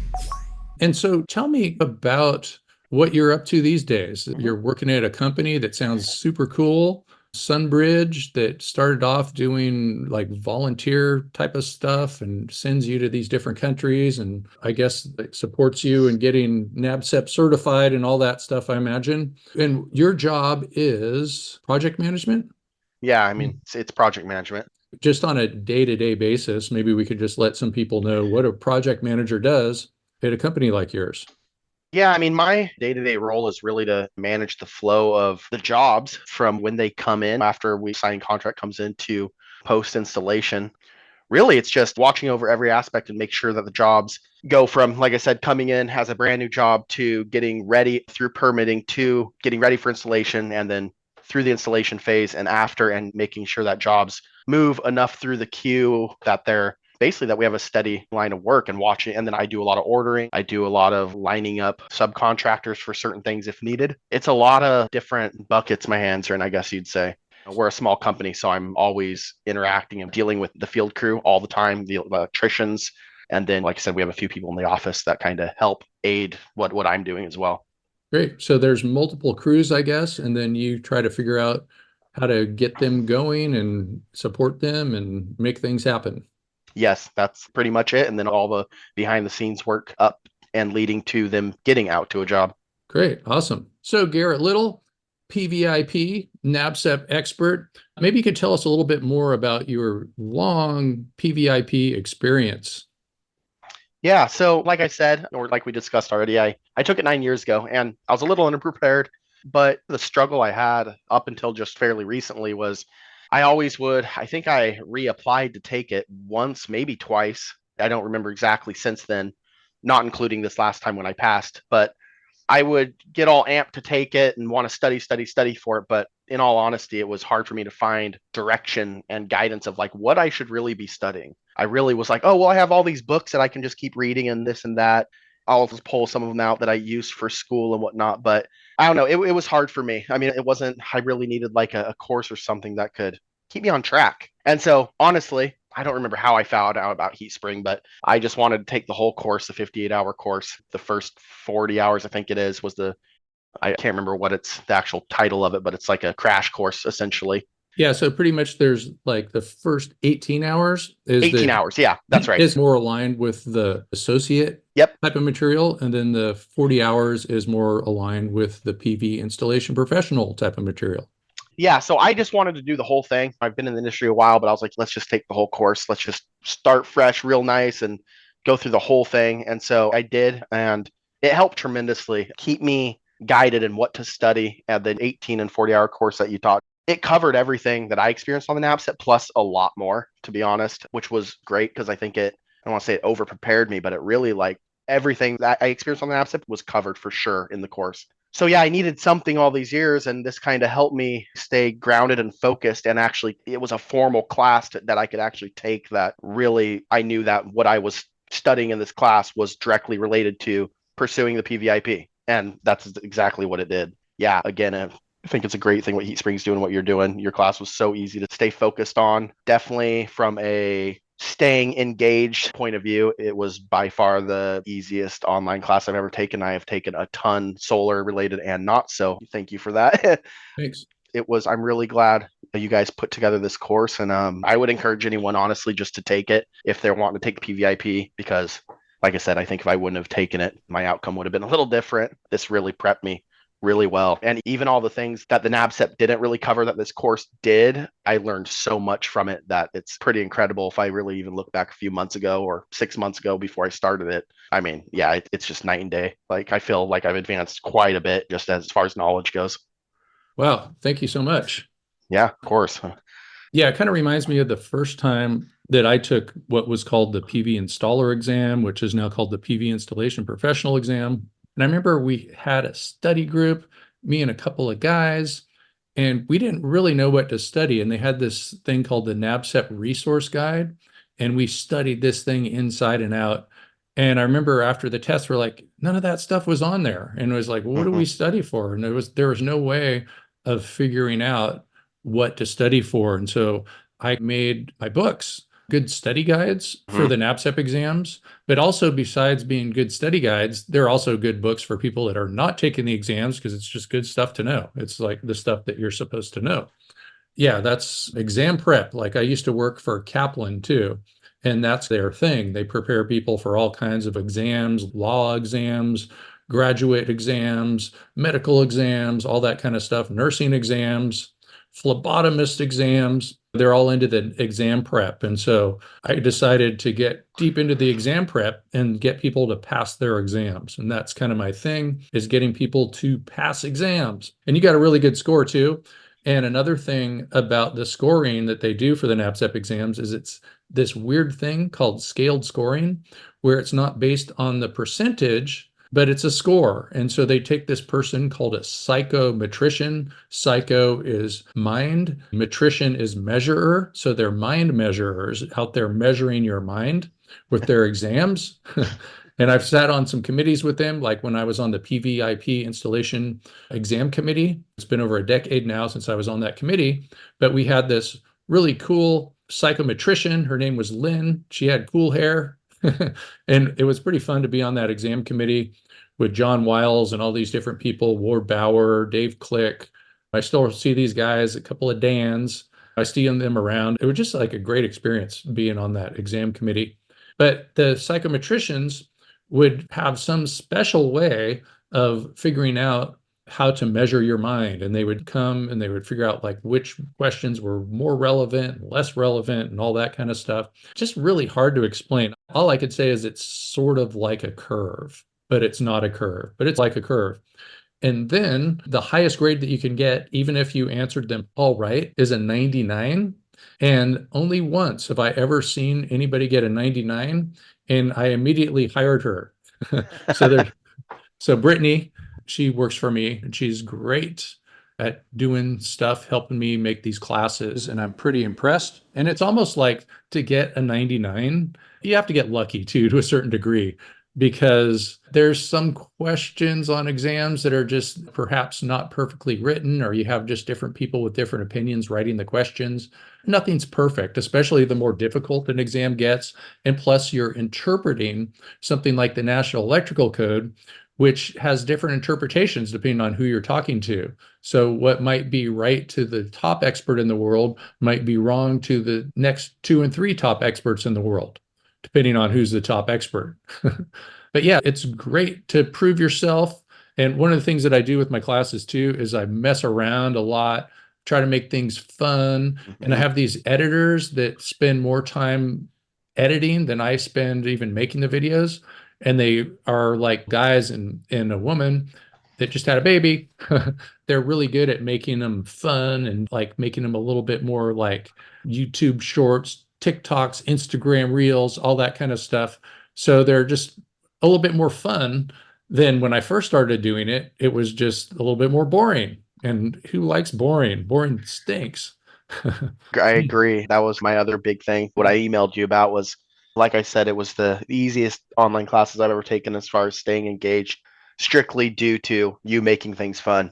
Speaker 1: And so tell me about what you're up to these days. You're working at a company that sounds super cool, Sunbridge, that started off doing like volunteer type of stuff and sends you to these different countries, and I guess it supports you in getting NABCEP certified and all that stuff, I imagine. And your job is project management?
Speaker 2: Yeah. I mean, it's project management.
Speaker 1: Just on a day-to-day basis, maybe we could just let some people know what a project manager does at a company like yours.
Speaker 2: Yeah, I mean, my day-to-day role is really to manage the flow of the jobs from when they come in after we sign contract comes in to post installation. Really, it's just watching over every aspect and make sure that the jobs go from, like I said, coming in as a brand new job to getting ready through permitting to getting ready for installation, and then through the installation phase and after, and making sure that jobs move enough through the queue that they're basically that we have a steady line of work and watching. And then I do a lot of ordering. I do a lot of lining up subcontractors for certain things if needed. It's a lot of different buckets my hands are in, I guess you'd say. We're a small company, so I'm always interacting and dealing with the field crew all the time, the electricians. And then, like I said, we have a few people in the office that kind of help aid what I'm doing as well.
Speaker 1: Great. So there's multiple crews, I guess, and then you try to figure out how to get them going and support them and make things happen.
Speaker 2: Yes, that's pretty much it. And then all the behind the scenes work up and leading to them getting out to a job.
Speaker 1: Great. Awesome. So Garret Little, PVIP, NABCEP expert. Maybe you could tell us a little bit more about your long PVIP experience.
Speaker 2: Yeah. So like I said, or like we discussed already, I took it 9 years ago and I was a little unprepared, but the struggle I had up until just fairly recently was I think I reapplied to take it once, maybe twice. I don't remember exactly since then, not including this last time when I passed, but I would get all amped to take it and want to study for it. But in all honesty, it was hard for me to find direction and guidance of like what I should really be studying. I really was like, oh, well, I have all these books that I can just keep reading and this and that. I'll just pull some of them out that I use for school and whatnot. But I don't know. It was hard for me. I mean, I really needed like a course or something that could keep me on track. And so honestly, I don't remember how I found out about HeatSpring, but I just wanted to take the whole course, the 58-hour course. The first 40 hours, I think it is, I can't remember what it's the actual title of it, but it's like a crash course essentially.
Speaker 1: Yeah, so pretty much there's like the first 18 hours is
Speaker 2: 18 hours. Yeah, that's right.
Speaker 1: Is more aligned with the associate
Speaker 2: Yep.
Speaker 1: type of material. And then the 40 hours is more aligned with the PV installation professional type of material.
Speaker 2: Yeah, so I just wanted to do the whole thing. I've been in the industry a while, but I was like, let's just take the whole course. Let's just start fresh, real nice, and go through the whole thing. And so I did, and it helped tremendously keep me guided in what to study at the 18 and 40-hour course that you taught. It covered everything that I experienced on the NABCEP plus a lot more, to be honest, which was great because I think I don't want to say it over prepared me, but it really like everything that I experienced on the NABCEP was covered for sure in the course. So yeah, I needed something all these years, and this kind of helped me stay grounded and focused. And actually, it was a formal class that I could actually take that really, I knew that what I was studying in this class was directly related to pursuing the PVIP. And that's exactly what it did. Yeah, again, I think it's a great thing what HeatSpring's doing, what you're doing. Your class was so easy to stay focused on. Definitely from a staying engaged point of view, it was by far the easiest online class I've ever taken. I have taken a ton solar related and not. So thank you for that.
Speaker 1: Thanks.
Speaker 2: I'm really glad that you guys put together this course. And I would encourage anyone, honestly, just to take it if they're wanting to take the PVIP, because like I said, I think if I wouldn't have taken it, my outcome would have been a little different. This really prepped me really well. And even all the things that the NABCEP didn't really cover that this course did, I learned so much from it that it's pretty incredible. If I really even look back a few months ago or 6 months ago before I started it, I mean, yeah, it's just night and day. Like I feel like I've advanced quite a bit just as far as knowledge goes.
Speaker 1: Wow. Thank you so much.
Speaker 2: Yeah, of course.
Speaker 1: Yeah, it kind of reminds me of the first time that I took what was called the PV installer exam, which is now called the PV installation professional exam. And I remember we had a study group, me and a couple of guys, and we didn't really know what to study. And they had this thing called the NABCEP resource guide, and we studied this thing inside and out. And I remember after the test, we're like, none of that stuff was on there. And it was like, well, what do we study for? And there was no way of figuring out what to study for. And so I made my books, good study guides for the NABCEP exams. But also, besides being good study guides, they're also good books for people that are not taking the exams because it's just good stuff to know. It's like the stuff that you're supposed to know. Yeah, that's exam prep. Like I used to work for Kaplan too, and that's their thing. They prepare people for all kinds of exams, law exams, graduate exams, medical exams, all that kind of stuff, nursing exams, phlebotomist exams. They're all into the exam prep. And so I decided to get deep into the exam prep and get people to pass their exams. And that's kind of my thing, is getting people to pass exams. And you got a really good score too. And another thing about the scoring that they do for the NABCEP exams is it's this weird thing called scaled scoring, where it's not based on the percentage, but it's a score. And so they take this person called a psychometrician. Psycho is mind, metrician is measurer. So they're mind measurers out there measuring your mind with their exams. And I've sat on some committees with them, like when I was on the PVIP installation exam committee. It's been over a decade now since I was on that committee, but we had this really cool psychometrician. Her name was Lynn. She had cool hair. And it was pretty fun to be on that exam committee with John Wiles and all these different people, Ward Bauer, Dave Click. I still see these guys, a couple of Dans. I see them around. It was just like a great experience being on that exam committee. But the psychometricians would have some special way of figuring out how to measure your mind. And they would come and they would figure out like which questions were more relevant, less relevant, and all that kind of stuff. Just really hard to explain. All I could say is it's sort of like a curve, but it's not a curve, but it's like a curve. And then the highest grade that you can get, even if you answered them all right, is a 99. And only once have I ever seen anybody get a 99, and I immediately hired her. So Brittany, she works for me, and she's great at doing stuff, helping me make these classes, and I'm pretty impressed. And it's almost like to get a 99, you have to get lucky too, to a certain degree, because there's some questions on exams that are just perhaps not perfectly written, or you have just different people with different opinions writing the questions. Nothing's perfect, especially the more difficult an exam gets. And plus, you're interpreting something like the National Electrical Code, which has different interpretations depending on who you're talking to. So what might be right to the top expert in the world might be wrong to the next 2 and 3 top experts in the world, depending on who's the top expert. But yeah, it's great to prove yourself. And one of the things that I do with my classes too is I mess around a lot, try to make things fun. And I have these editors that spend more time editing than I spend even making the videos. And they are like guys and a woman that just had a baby. They're really good at making them fun and like making them a little bit more like YouTube shorts, TikToks, Instagram reels, all that kind of stuff. So they're just a little bit more fun than when I first started doing it. It was just a little bit more boring. And who likes boring? Boring stinks.
Speaker 2: I agree. That was my other big thing. What I emailed you about was, like I said, it was the easiest online classes I've ever taken as far as staying engaged, strictly due to you making things fun.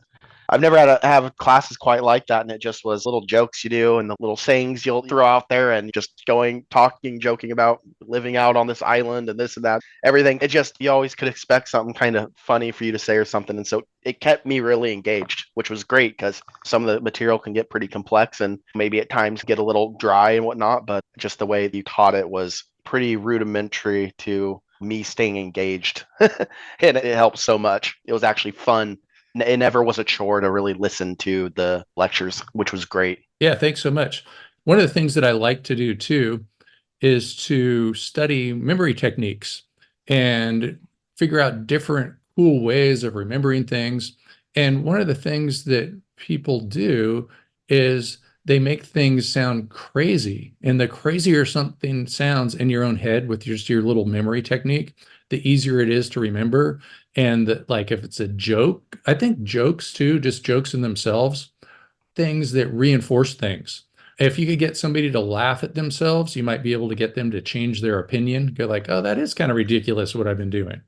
Speaker 2: I've never had have classes quite like that, and it just was little jokes you do and the little sayings you'll throw out there, and just talking, joking about living out on this island and this and that, everything. It just, you always could expect something kind of funny for you to say or something, and so it kept me really engaged, which was great because some of the material can get pretty complex and maybe at times get a little dry and whatnot, but just the way you taught it was pretty rudimentary to me staying engaged. And it helped so much. It was actually fun. It never was a chore to really listen to the lectures, which was great.
Speaker 1: Yeah, thanks so much. One of the things that I like to do too is to study memory techniques and figure out different cool ways of remembering things. And one of the things that people do is they make things sound crazy. And the crazier something sounds in your own head with just your little memory technique, the easier it is to remember. And like if it's a joke, I think jokes too, just jokes in themselves, things that reinforce things. If you could get somebody to laugh at themselves, you might be able to get them to change their opinion. Go like, oh, that is kind of ridiculous what I've been doing.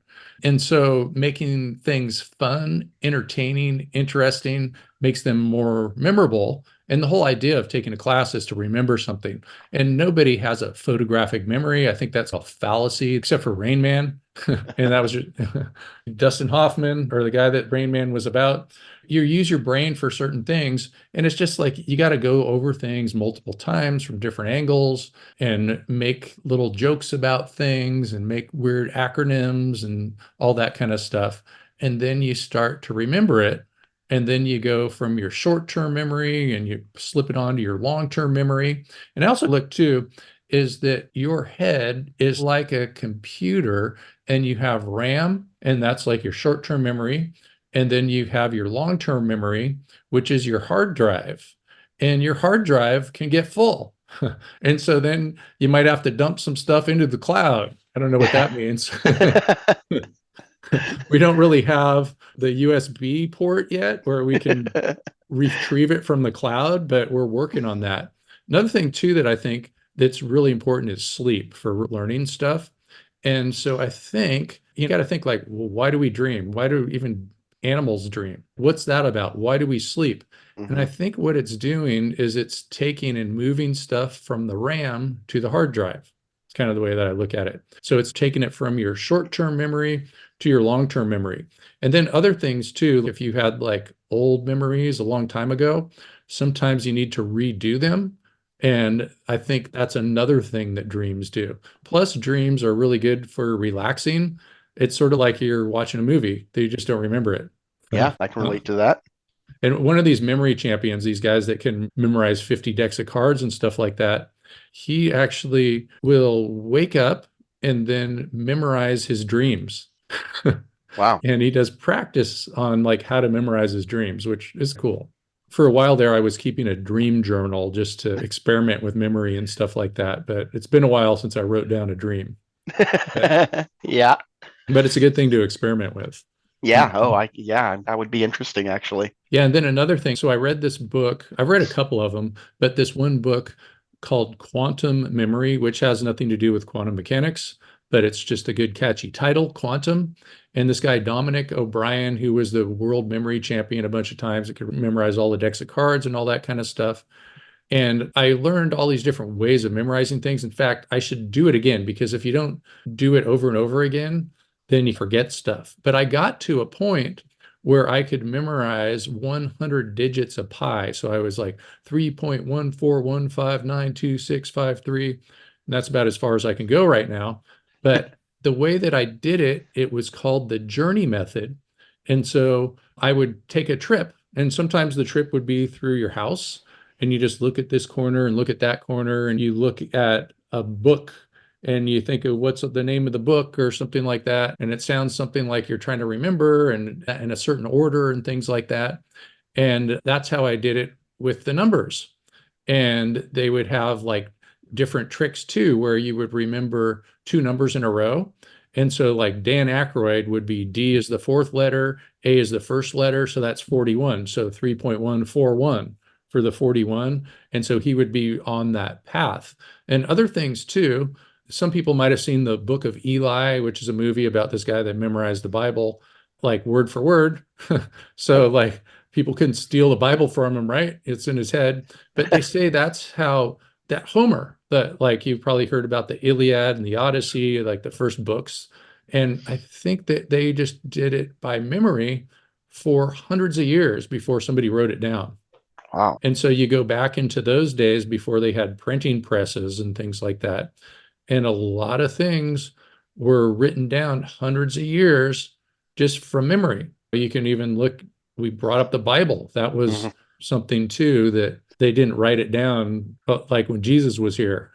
Speaker 1: And so making things fun, entertaining, interesting makes them more memorable. And the whole idea of taking a class is to remember something. And nobody has a photographic memory. I think that's a fallacy, except for Rain Man. And that was just Dustin Hoffman, or the guy that Rain Man was about. You use your brain for certain things, and it's just like you got to go over things multiple times from different angles and make little jokes about things and make weird acronyms and all that kind of stuff. And then you start to remember it. And then you go from your short-term memory and you slip it onto your long-term memory. And I also look too, is that your head is like a computer, and you have RAM, and that's like your short-term memory. And then you have your long-term memory, which is your hard drive. And your hard drive can get full. And so then you might have to dump some stuff into the cloud. I don't know what that means. We don't really have the USB port yet where we can retrieve it from the cloud, but we're working on that. Another thing too that I think that's really important is sleep for learning stuff. And so I think you got to think like, well, why do we dream? Why do even animals dream? What's that about? Why do we sleep? And I think what it's doing is it's taking and moving stuff from the RAM to the hard drive. It's kind of the way that I look at it. So it's taking it from your short-term memory to your long-term memory. And then other things too, if you had like old memories a long time ago, sometimes you need to redo them. And I think that's another thing that dreams do. Plus, dreams are really good for relaxing. It's sort of like you're watching a movie, you just don't remember it.
Speaker 2: Yeah, I can relate to that.
Speaker 1: And one of these memory champions, these guys that can memorize 50 decks of cards and stuff like that, he actually will wake up and then memorize his dreams.
Speaker 2: Wow.
Speaker 1: And he does practice on like how to memorize his dreams, which is cool. For a while there, I was keeping a dream journal just to experiment with memory and stuff like that. But it's been a while since I wrote down a dream.
Speaker 2: Yeah.
Speaker 1: But it's a good thing to experiment with.
Speaker 2: Yeah. Oh, that would be interesting actually.
Speaker 1: Yeah. And then another thing. So I read this book. I've read a couple of them, but this one book called Quantum Memory, which has nothing to do with quantum mechanics, but it's just a good catchy title, Quantum. And this guy, Dominic O'Brien, who was the world memory champion a bunch of times, that could memorize all the decks of cards and all that kind of stuff. And I learned all these different ways of memorizing things. In fact, I should do it again, because if you don't do it over and over again, then you forget stuff. But I got to a point where I could memorize 100 digits of pi. So I was like 3.141592653. And that's about as far as I can go right now. But the way that I did it, it was called the journey method. And so I would take a trip, and sometimes the trip would be through your house, and you just look at this corner and look at that corner, and you look at a book and you think of what's the name of the book or something like that. And it sounds something like you're trying to remember and in a certain order and things like that. And that's how I did it with the numbers. And they would have like different tricks too, where you would remember two numbers in a row. And so like Dan Aykroyd would be D is the fourth letter, A is the first letter. So that's 41. So 3.141 for the 41. And so he would be on that path. And other things too. Some people might have seen the Book of Eli, which is a movie about this guy that memorized the Bible like word for word. So like people couldn't steal the Bible from him, right? It's in his head. But they say that's how that Homer, that like you've probably heard about the Iliad and the Odyssey, like the first books. And I think that they just did it by memory for hundreds of years before somebody wrote it down.
Speaker 2: Wow.
Speaker 1: And so you go back into those days before they had printing presses and things like that. And a lot of things were written down hundreds of years just from memory. You can even look, we brought up the Bible. That was something too, that they didn't write it down like when Jesus was here.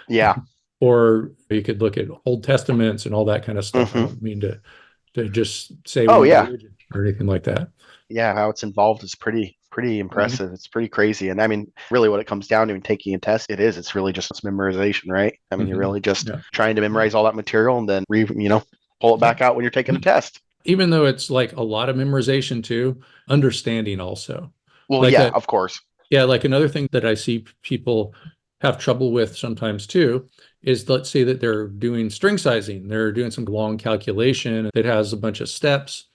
Speaker 2: Yeah.
Speaker 1: Or you could look at Old Testaments and all that kind of stuff. I
Speaker 2: Hmm.
Speaker 1: don't mean to just say
Speaker 2: Oh
Speaker 1: one
Speaker 2: yeah.
Speaker 1: religion or anything like that.
Speaker 2: Yeah, how it's involved is pretty
Speaker 1: Mhm.
Speaker 2: impressive. It's pretty crazy. And I mean, really what it comes down to in taking a test, it's really just memorization, right? I mean, you're
Speaker 1: Mhm.
Speaker 2: really just
Speaker 1: Yeah.
Speaker 2: trying to memorize all that material and then pull it
Speaker 1: Yeah.
Speaker 2: back out when you're taking a test.
Speaker 1: Even though it's like a lot of memorization too, understanding also.
Speaker 2: Well,
Speaker 1: Like
Speaker 2: yeah,
Speaker 1: a
Speaker 2: of course.
Speaker 1: Yeah, like another thing that I see people have trouble with sometimes too is, let's say that they're doing string sizing. They're doing some long calculation that has a bunch of steps,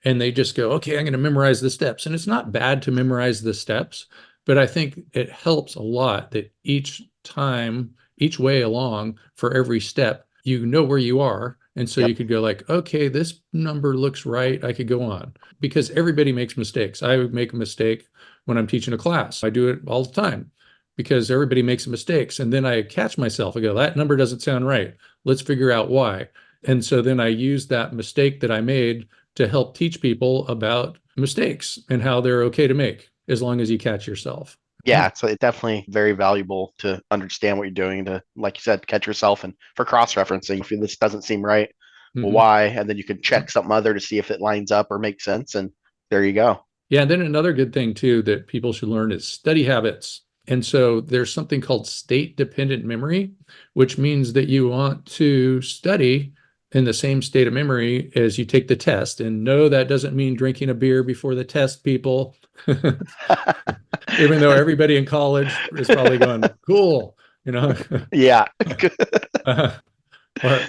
Speaker 1: and they just go, okay, I'm going to memorize the steps. And it's not bad to memorize the steps, but I think it helps a lot that each time, each way along for every step, you know where you are. And so
Speaker 2: Yep.
Speaker 1: you could go like, okay, this number looks right. I could go on, because everybody makes mistakes. I would make a mistake when I'm teaching a class. I do it all the time because everybody makes mistakes. And then I catch myself. I go, that number doesn't sound right. Let's figure out why. And so then I use that mistake that I made to help teach people about mistakes and how they're okay to make as long as you catch yourself.
Speaker 2: Yeah, it's definitely very valuable to understand what you're doing to, like you said, catch yourself and for cross-referencing. If this doesn't seem right, well,
Speaker 1: Mhm.
Speaker 2: why? And then you can check something other to see if it lines up or makes sense. And there you go.
Speaker 1: Yeah, and then another good thing too that people should learn is study habits. And so there's something called state dependent memory, which means that you want to study in the same state of memory as you take the test. And no, that doesn't mean drinking a beer before the test, people. Even though everybody in college is probably going, cool, you know.
Speaker 2: Yeah.
Speaker 1: Uh, or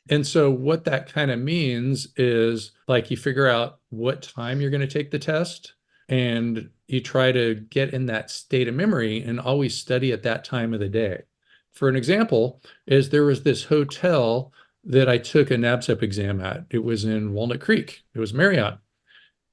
Speaker 1: And so what that kind of means is like you figure out what time you're going to take the test, and you try to get in that state of memory and always study at that time of the day. For an example, is there was this hotel that I took a NABCEP exam at. It was in Walnut Creek. It was Marriott.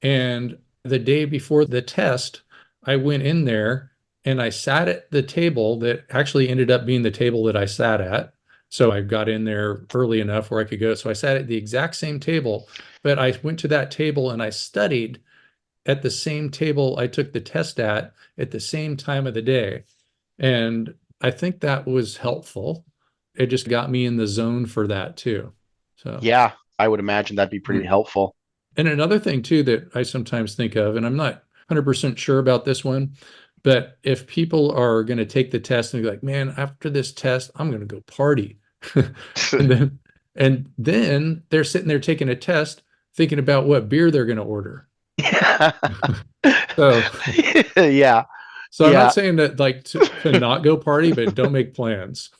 Speaker 1: And the day before the test, I went in there and I sat at the table that actually ended up being the table that I sat at. So I got in there early enough where I could go. So I sat at the exact same table, but I went to that table and I studied at the same table I took the test at the same time of the day. And I think that was helpful. It just got me in the zone for that too. So.
Speaker 2: Yeah, I would imagine that'd be pretty helpful.
Speaker 1: And another thing too that I sometimes think of, and I'm not 100% sure about this one, but if people are going to take the test and be like, man, after this test, I'm going to go party. And then they're sitting there taking a test, thinking about what beer they're going to order. So,
Speaker 2: Yeah,
Speaker 1: so I'm not
Speaker 2: yeah,
Speaker 1: saying that like to not go party, but don't make plans.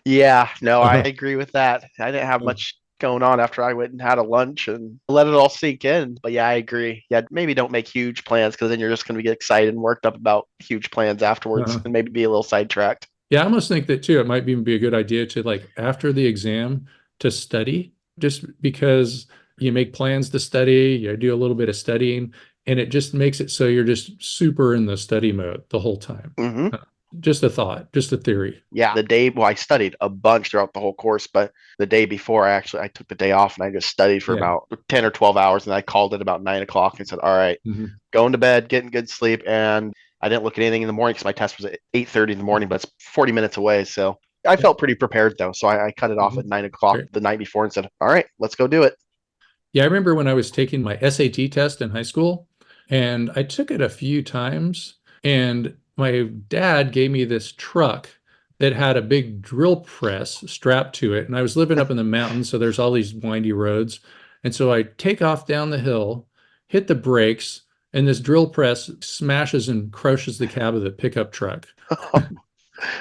Speaker 2: yeah. No, I agree with that. I didn't have much going on after I went and had a lunch and let it all sink in. But yeah, I agree. Yeah, maybe don't make huge plans because then you're just going to get excited and worked up about huge plans afterwards
Speaker 1: Uh,
Speaker 2: and maybe be a little sidetracked.
Speaker 1: Yeah, I almost think that too. It might even be a good idea to like after the exam to study, just because you make plans to study, you do a little bit of studying, and it just makes it so you're just super in the study mode the whole time.
Speaker 2: Hmm.
Speaker 1: Uh, Just a thought, just a theory.
Speaker 2: Yeah, well, I studied a bunch throughout the whole course, but the day before, I took the day off and I just studied for
Speaker 1: Yeah.
Speaker 2: about 10 or 12 hours, and I called it about 9 o'clock and said, "All right,
Speaker 1: Mhm.
Speaker 2: going to bed, getting good sleep." And I didn't look at anything in the morning because my test was at 8:30 in the morning, but it's 40 minutes away. So I
Speaker 1: Yeah.
Speaker 2: felt pretty prepared though. So I cut it off at
Speaker 1: Mhm.
Speaker 2: 9 o'clock
Speaker 1: Great.
Speaker 2: the night before and said, "All right, let's go do it."
Speaker 1: Yeah, I remember when I was taking my SAT test in high school, and I took it a few times, and my dad gave me this truck that had a big drill press strapped to it. And I was living up in the mountains, so there's all these windy roads. And so I take off down the hill, hit the brakes, and this drill press smashes and crushes the cab of the pickup truck.
Speaker 2: Oh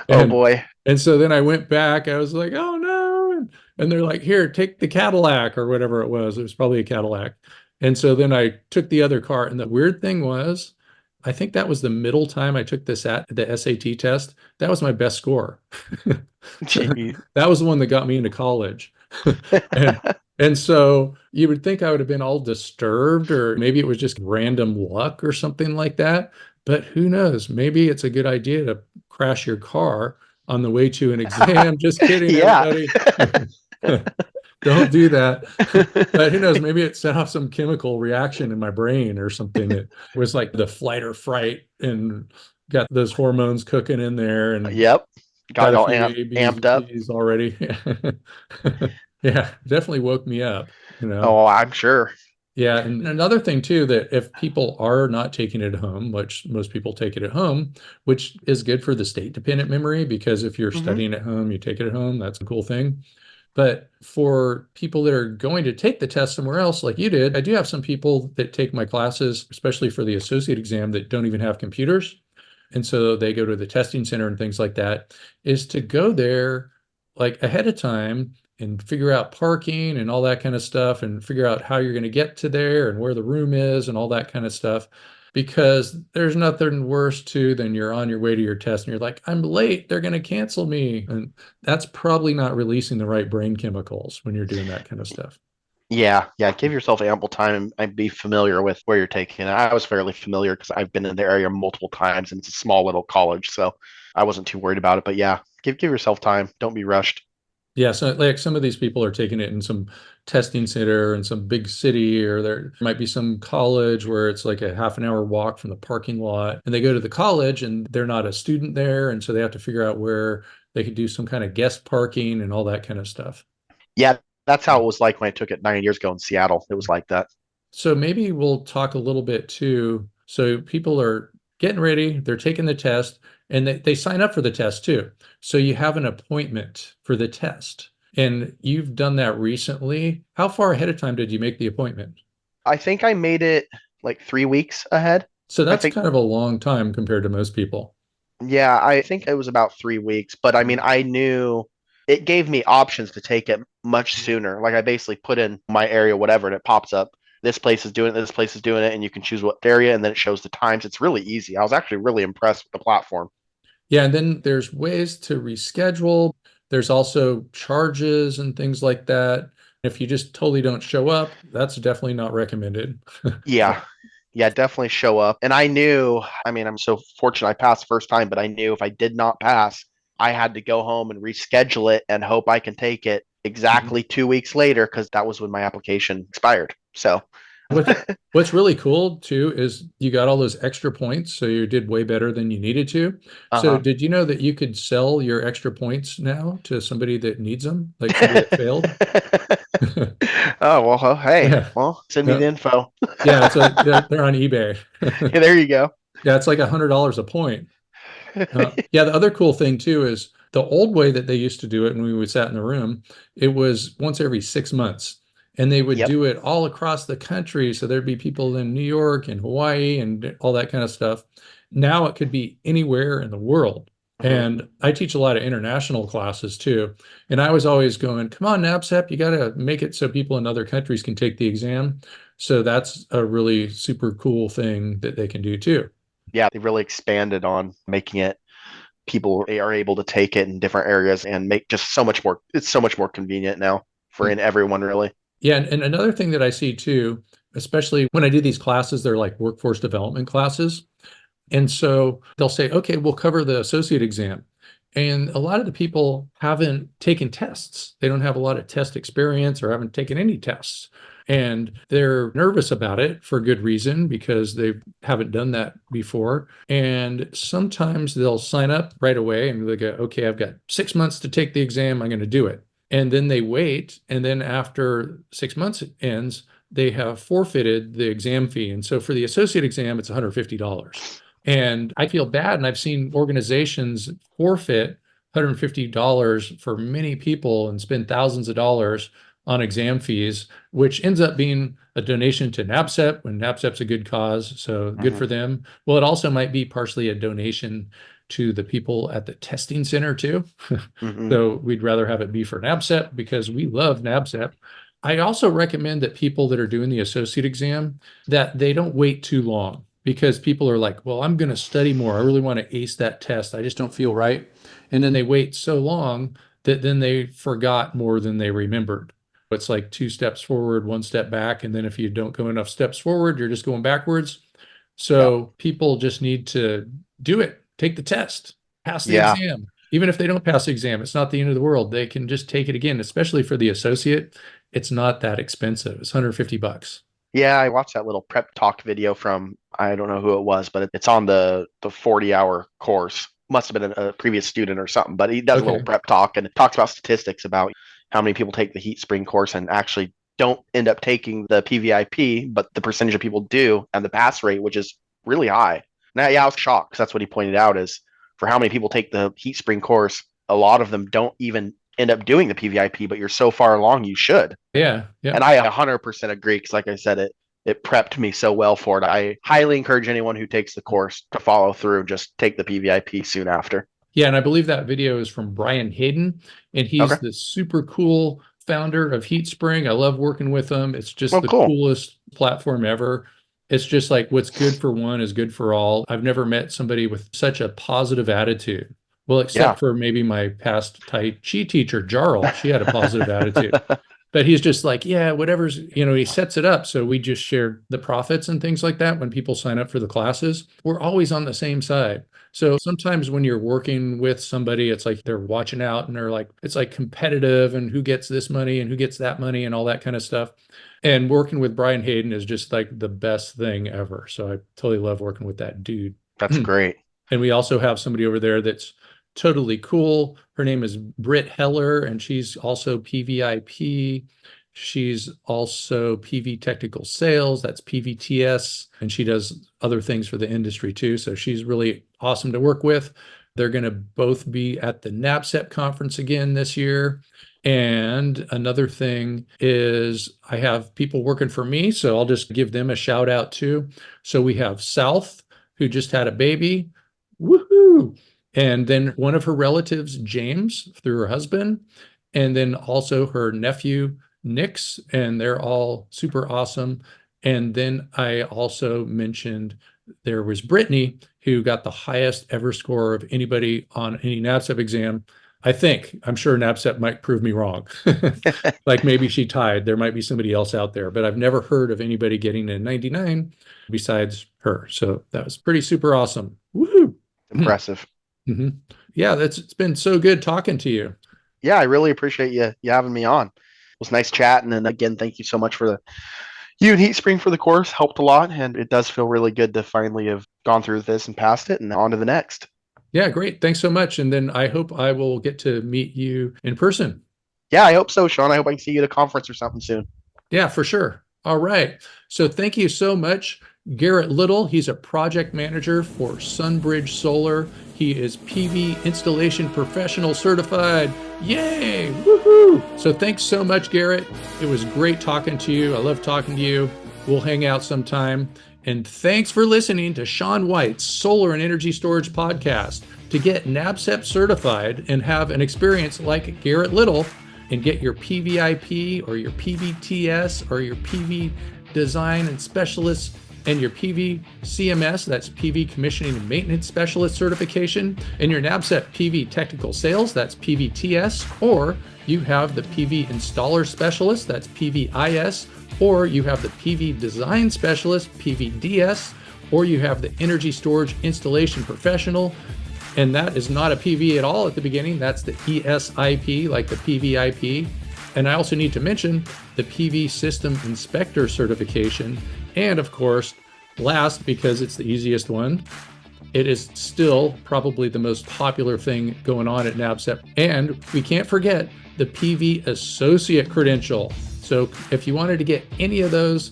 Speaker 1: And
Speaker 2: boy.
Speaker 1: and so then I went back. I was like, oh no. And they're like, here, take the Cadillac or whatever it was. It was probably a Cadillac. And so then I took the other car. And the weird thing was, I think that was the middle time I took the SAT test. That was my best score.
Speaker 2: Gee.
Speaker 1: That was the one that got me into college. And and so you would think I would have been all disturbed, or maybe it was just random luck or something like that. But who knows? Maybe it's a good idea to crash your car on the way to an exam. Just kidding,
Speaker 2: Yeah.
Speaker 1: everybody. Don't do that. But who knows? Maybe it set off some chemical reaction in my brain or something. It was like the flight or fright and got those hormones cooking in there and
Speaker 2: Yep.
Speaker 1: got
Speaker 2: Got
Speaker 1: a
Speaker 2: all
Speaker 1: few A, B's,
Speaker 2: amped
Speaker 1: and
Speaker 2: up.
Speaker 1: C's already. Yeah, definitely woke me up, you know.
Speaker 2: Oh, I'm sure.
Speaker 1: Yeah, and another thing too, that if people are not taking it home, which most people take it at home, which is good for the state dependent memory, because if you're
Speaker 2: Hmm.
Speaker 1: studying at home, you take it at home, that's a cool thing. But for people that are going to take the test somewhere else, like you did, I do have some people that take my classes, especially for the associate exam, that don't even have computers. And so they go to the testing center and things like that, is to go there like ahead of time and figure out parking and all that kind of stuff and figure out how you're going to get to there and where the room is and all that kind of stuff. Because there's nothing worse too than you're on your way to your test and you're like, I'm late, they're going to cancel me. And that's probably not releasing the right brain chemicals when you're doing that kind of stuff.
Speaker 2: Yeah, yeah. Give yourself ample time and be familiar with where you're taking it. I was fairly familiar because I've been in the area multiple times and it's a small little college, so I wasn't too worried about it. But yeah, give yourself time. Don't be rushed.
Speaker 1: Yeah, so like some of these people are taking it in some testing center in some big city, or there might be some college where it's like a half an hour walk from the parking lot. And they go to the college and they're not a student there. And so they have to figure out where they could do some kind of guest parking and all that kind of stuff.
Speaker 2: Yeah, that's how it was like when I took it 9 years ago in Seattle. It was like that.
Speaker 1: So maybe we'll talk a little bit too. So people are getting ready, they're taking the test, and they sign up for the test too. So you have an appointment for the test. And you've done that recently. How far ahead of time did you make the appointment?
Speaker 2: I think I made it like 3 weeks ahead.
Speaker 1: So
Speaker 2: I
Speaker 1: that's
Speaker 2: think,
Speaker 1: kind of a long time compared to most people.
Speaker 2: yeah, I think it was about 3 weeks. But I mean, I knew it gave me options to take it much sooner. Like I basically put in my area, whatever, and it pops up. This place is doing it, this place is doing it, and you can choose what area, and then it shows the times. It's really easy. I was actually really impressed with the platform.
Speaker 1: Yeah, and then there's ways to reschedule. There's also charges and things like that. If you just totally don't show up, that's definitely not recommended.
Speaker 2: Yeah. Yeah, definitely show up. And I knew, I mean, I'm so fortunate I passed first time, but I knew if I did not pass, I had to go home and reschedule it and hope I can take it
Speaker 1: Mhm.
Speaker 2: exactly 2 weeks later because that was when my application expired. So,
Speaker 1: What what's really cool too is you got all those extra points, so you did way better than you needed to. So
Speaker 2: uh-huh.
Speaker 1: did you know that you could sell your extra points now to somebody that needs them, like somebody that failed?
Speaker 2: Oh, well, hey,
Speaker 1: Yeah.
Speaker 2: well, send me
Speaker 1: Yeah.
Speaker 2: the info.
Speaker 1: Yeah, it's like they're on eBay.
Speaker 2: Yeah, there you go.
Speaker 1: Yeah, it's like $100 a point. Yeah, the other cool thing too is the old way that they used to do it when we would sat in the room, it was once every 6 months. And they would
Speaker 2: Yep.
Speaker 1: do it all across the country. So there'd be people in New York and Hawaii and all that kind of stuff. Now it could be anywhere in the world.
Speaker 2: Hmm.
Speaker 1: And I teach a lot of international classes too. And I was always going, come on, NABCEP, you got to make it so people in other countries can take the exam. So that's a really super cool thing that they can do too.
Speaker 2: Yeah, they really expanded on making it people are able to take it in different areas and make just so much more. It's so much more convenient now for in everyone, really.
Speaker 1: Yeah, and another thing that I see too, especially when I do these classes, they're like workforce development classes. And so they'll say, okay, we'll cover the associate exam. And a lot of the people haven't taken tests. They don't have a lot of test experience or haven't taken any tests. And they're nervous about it for good reason because they haven't done that before. And sometimes they'll sign up right away and they go, okay, I've got 6 months to take the exam. I'm going to do it. And then they wait. And then after 6 months ends, they have forfeited the exam fee. And so for the associate exam, it's $150. And I feel bad. And I've seen organizations forfeit $150 for many people and spend thousands of dollars on exam fees, which ends up being a donation to NABCEP when NABCEP's a good cause. So good
Speaker 2: Hmm.
Speaker 1: for them. Well, it also might be partially a donation to the people at the testing center too.
Speaker 2: Hmm.
Speaker 1: So we'd rather have it be for NABCEP because we love NABCEP. I also recommend that people that are doing the associate exam, that they don't wait too long, because people are like, well, I'm going to study more. I really want to ace that test. I just don't feel right. And then they wait so long that then they forgot more than they remembered. It's like 2 steps forward, 1 step back. And then if you don't go enough steps forward, you're just going backwards.
Speaker 2: Yep.
Speaker 1: So people just need to do it, take the test, pass the
Speaker 2: Yeah.
Speaker 1: exam. Even if they don't pass the exam, it's not the end of the world. They can just take it again, especially for the associate. It's not that expensive. It's $150.
Speaker 2: Yeah, I watched that little prep talk video from, I don't know who it was, but it's on the 40-hour course. Must have been a previous student or something, but he does a little
Speaker 1: Okay.
Speaker 2: prep talk and it talks about statistics about how many people take the HeatSpring course and actually don't end up taking the PVIP, but the percentage of people do, and the pass rate, which is really high. Now, yeah, I was shocked because that's what he pointed out, is for how many people take the HeatSpring course, a lot of them don't even end up doing the PVIP, but you're so far along, you should.
Speaker 1: Yeah. Yeah.
Speaker 2: And I 100% agree because, like I said, it prepped me so well for it. I highly encourage anyone who takes the course to follow through. Just take the PVIP soon after.
Speaker 1: Yeah. And I believe that video is from Brian Hayden, and
Speaker 2: Okay.
Speaker 1: he's the super cool founder of HeatSpring. I love working with him. It's just
Speaker 2: Well,
Speaker 1: the
Speaker 2: cool.
Speaker 1: coolest platform ever. It's just like what's good for one is good for all. I've never met somebody with such a positive attitude. Well,
Speaker 2: Yeah.
Speaker 1: except for maybe my past Tai Chi teacher, Jarl. She had a positive attitude. But he's just like, yeah, whatever's, he sets it up. So we just share the profits and things like that when people sign up for the classes. We're always on the same side. So sometimes when you're working with somebody, it's like they're watching out and they're like, it's like competitive and who gets this money and who gets that money and all that kind of stuff. And working with Brian Hayden is just like the best thing ever. So I totally love working with that dude.
Speaker 2: That's great.
Speaker 1: And we also have somebody over there that's totally cool. Her name is Britt Heller, and she's also PVIP. She's also PV Technical Sales, that's PVTS, and she does other things for the industry too. So she's really awesome to work with. They're going to both be at the NABCEP conference again this year. And another thing is I have people working for me, so I'll just give them a shout out too. So we have South, who just had a baby. Woohoo! And then one of her relatives, James, through her husband, and then also her nephew, Nix, and they're all super awesome. And then I also mentioned there was Brittany, who got the highest ever score of anybody on any NABCEP exam. I think, I'm sure NABCEP might prove me wrong. Like maybe she tied. There might be somebody else out there, but I've never heard of anybody getting a 99 besides her. So that was pretty super awesome. Woohoo!
Speaker 2: Impressive.
Speaker 1: Mm-hmm. Yeah, it's been so good talking to you.
Speaker 2: Yeah, I really appreciate you having me on. It was nice chatting. And again, thank you so much for you and HeatSpring for the course. Helped a lot. And it does feel really good to finally have gone through this and passed it and on to the next.
Speaker 1: Yeah, great. Thanks so much. And then I hope I will get to meet you in person.
Speaker 2: Yeah, I hope so, Sean. I hope I can see you at a conference or something soon.
Speaker 1: Yeah, for sure. All right. So thank you so much, Garret Little. He's a project manager for Sunbridge Solar. He is PV installation professional certified. Yay! Woohoo! So thanks so much, Garret. It was great talking to you. I love talking to you. We'll hang out sometime. And thanks for listening to Sean White's Solar and Energy Storage Podcast. To get NABCEP certified and have an experience like Garret Little and get your PVIP or your PVTS or your PV Design and Specialist and your PV CMS, that's PV Commissioning and Maintenance Specialist certification, and your NABCEP PV Technical Sales, that's PVTS, or you have the PV Installer Specialist, that's PVIS, or you have the PV Design Specialist, PVDS, or you have the Energy Storage Installation Professional, and that is not a PV at all at the beginning. That's the ESIP, like the PVIP. And I also need to mention the PV System Inspector certification. And of course, last, because it's the easiest one, it is still probably the most popular thing going on at NABCEP. And we can't forget the PV Associate credential. So if you wanted to get any of those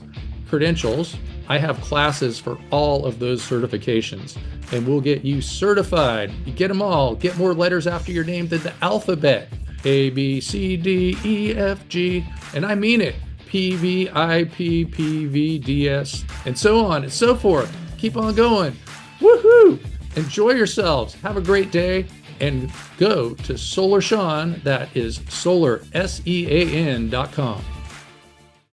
Speaker 1: credentials, I have classes for all of those certifications, and we'll get you certified. You get them all. Get more letters after your name than the alphabet. A, B, C, D, E, F, G, and I mean it. P, V, I, P, P, V, D, S, and so on and so forth. Keep on going. Woohoo! Enjoy yourselves. Have a great day, and go to Solar Sean, that is solarsean.com.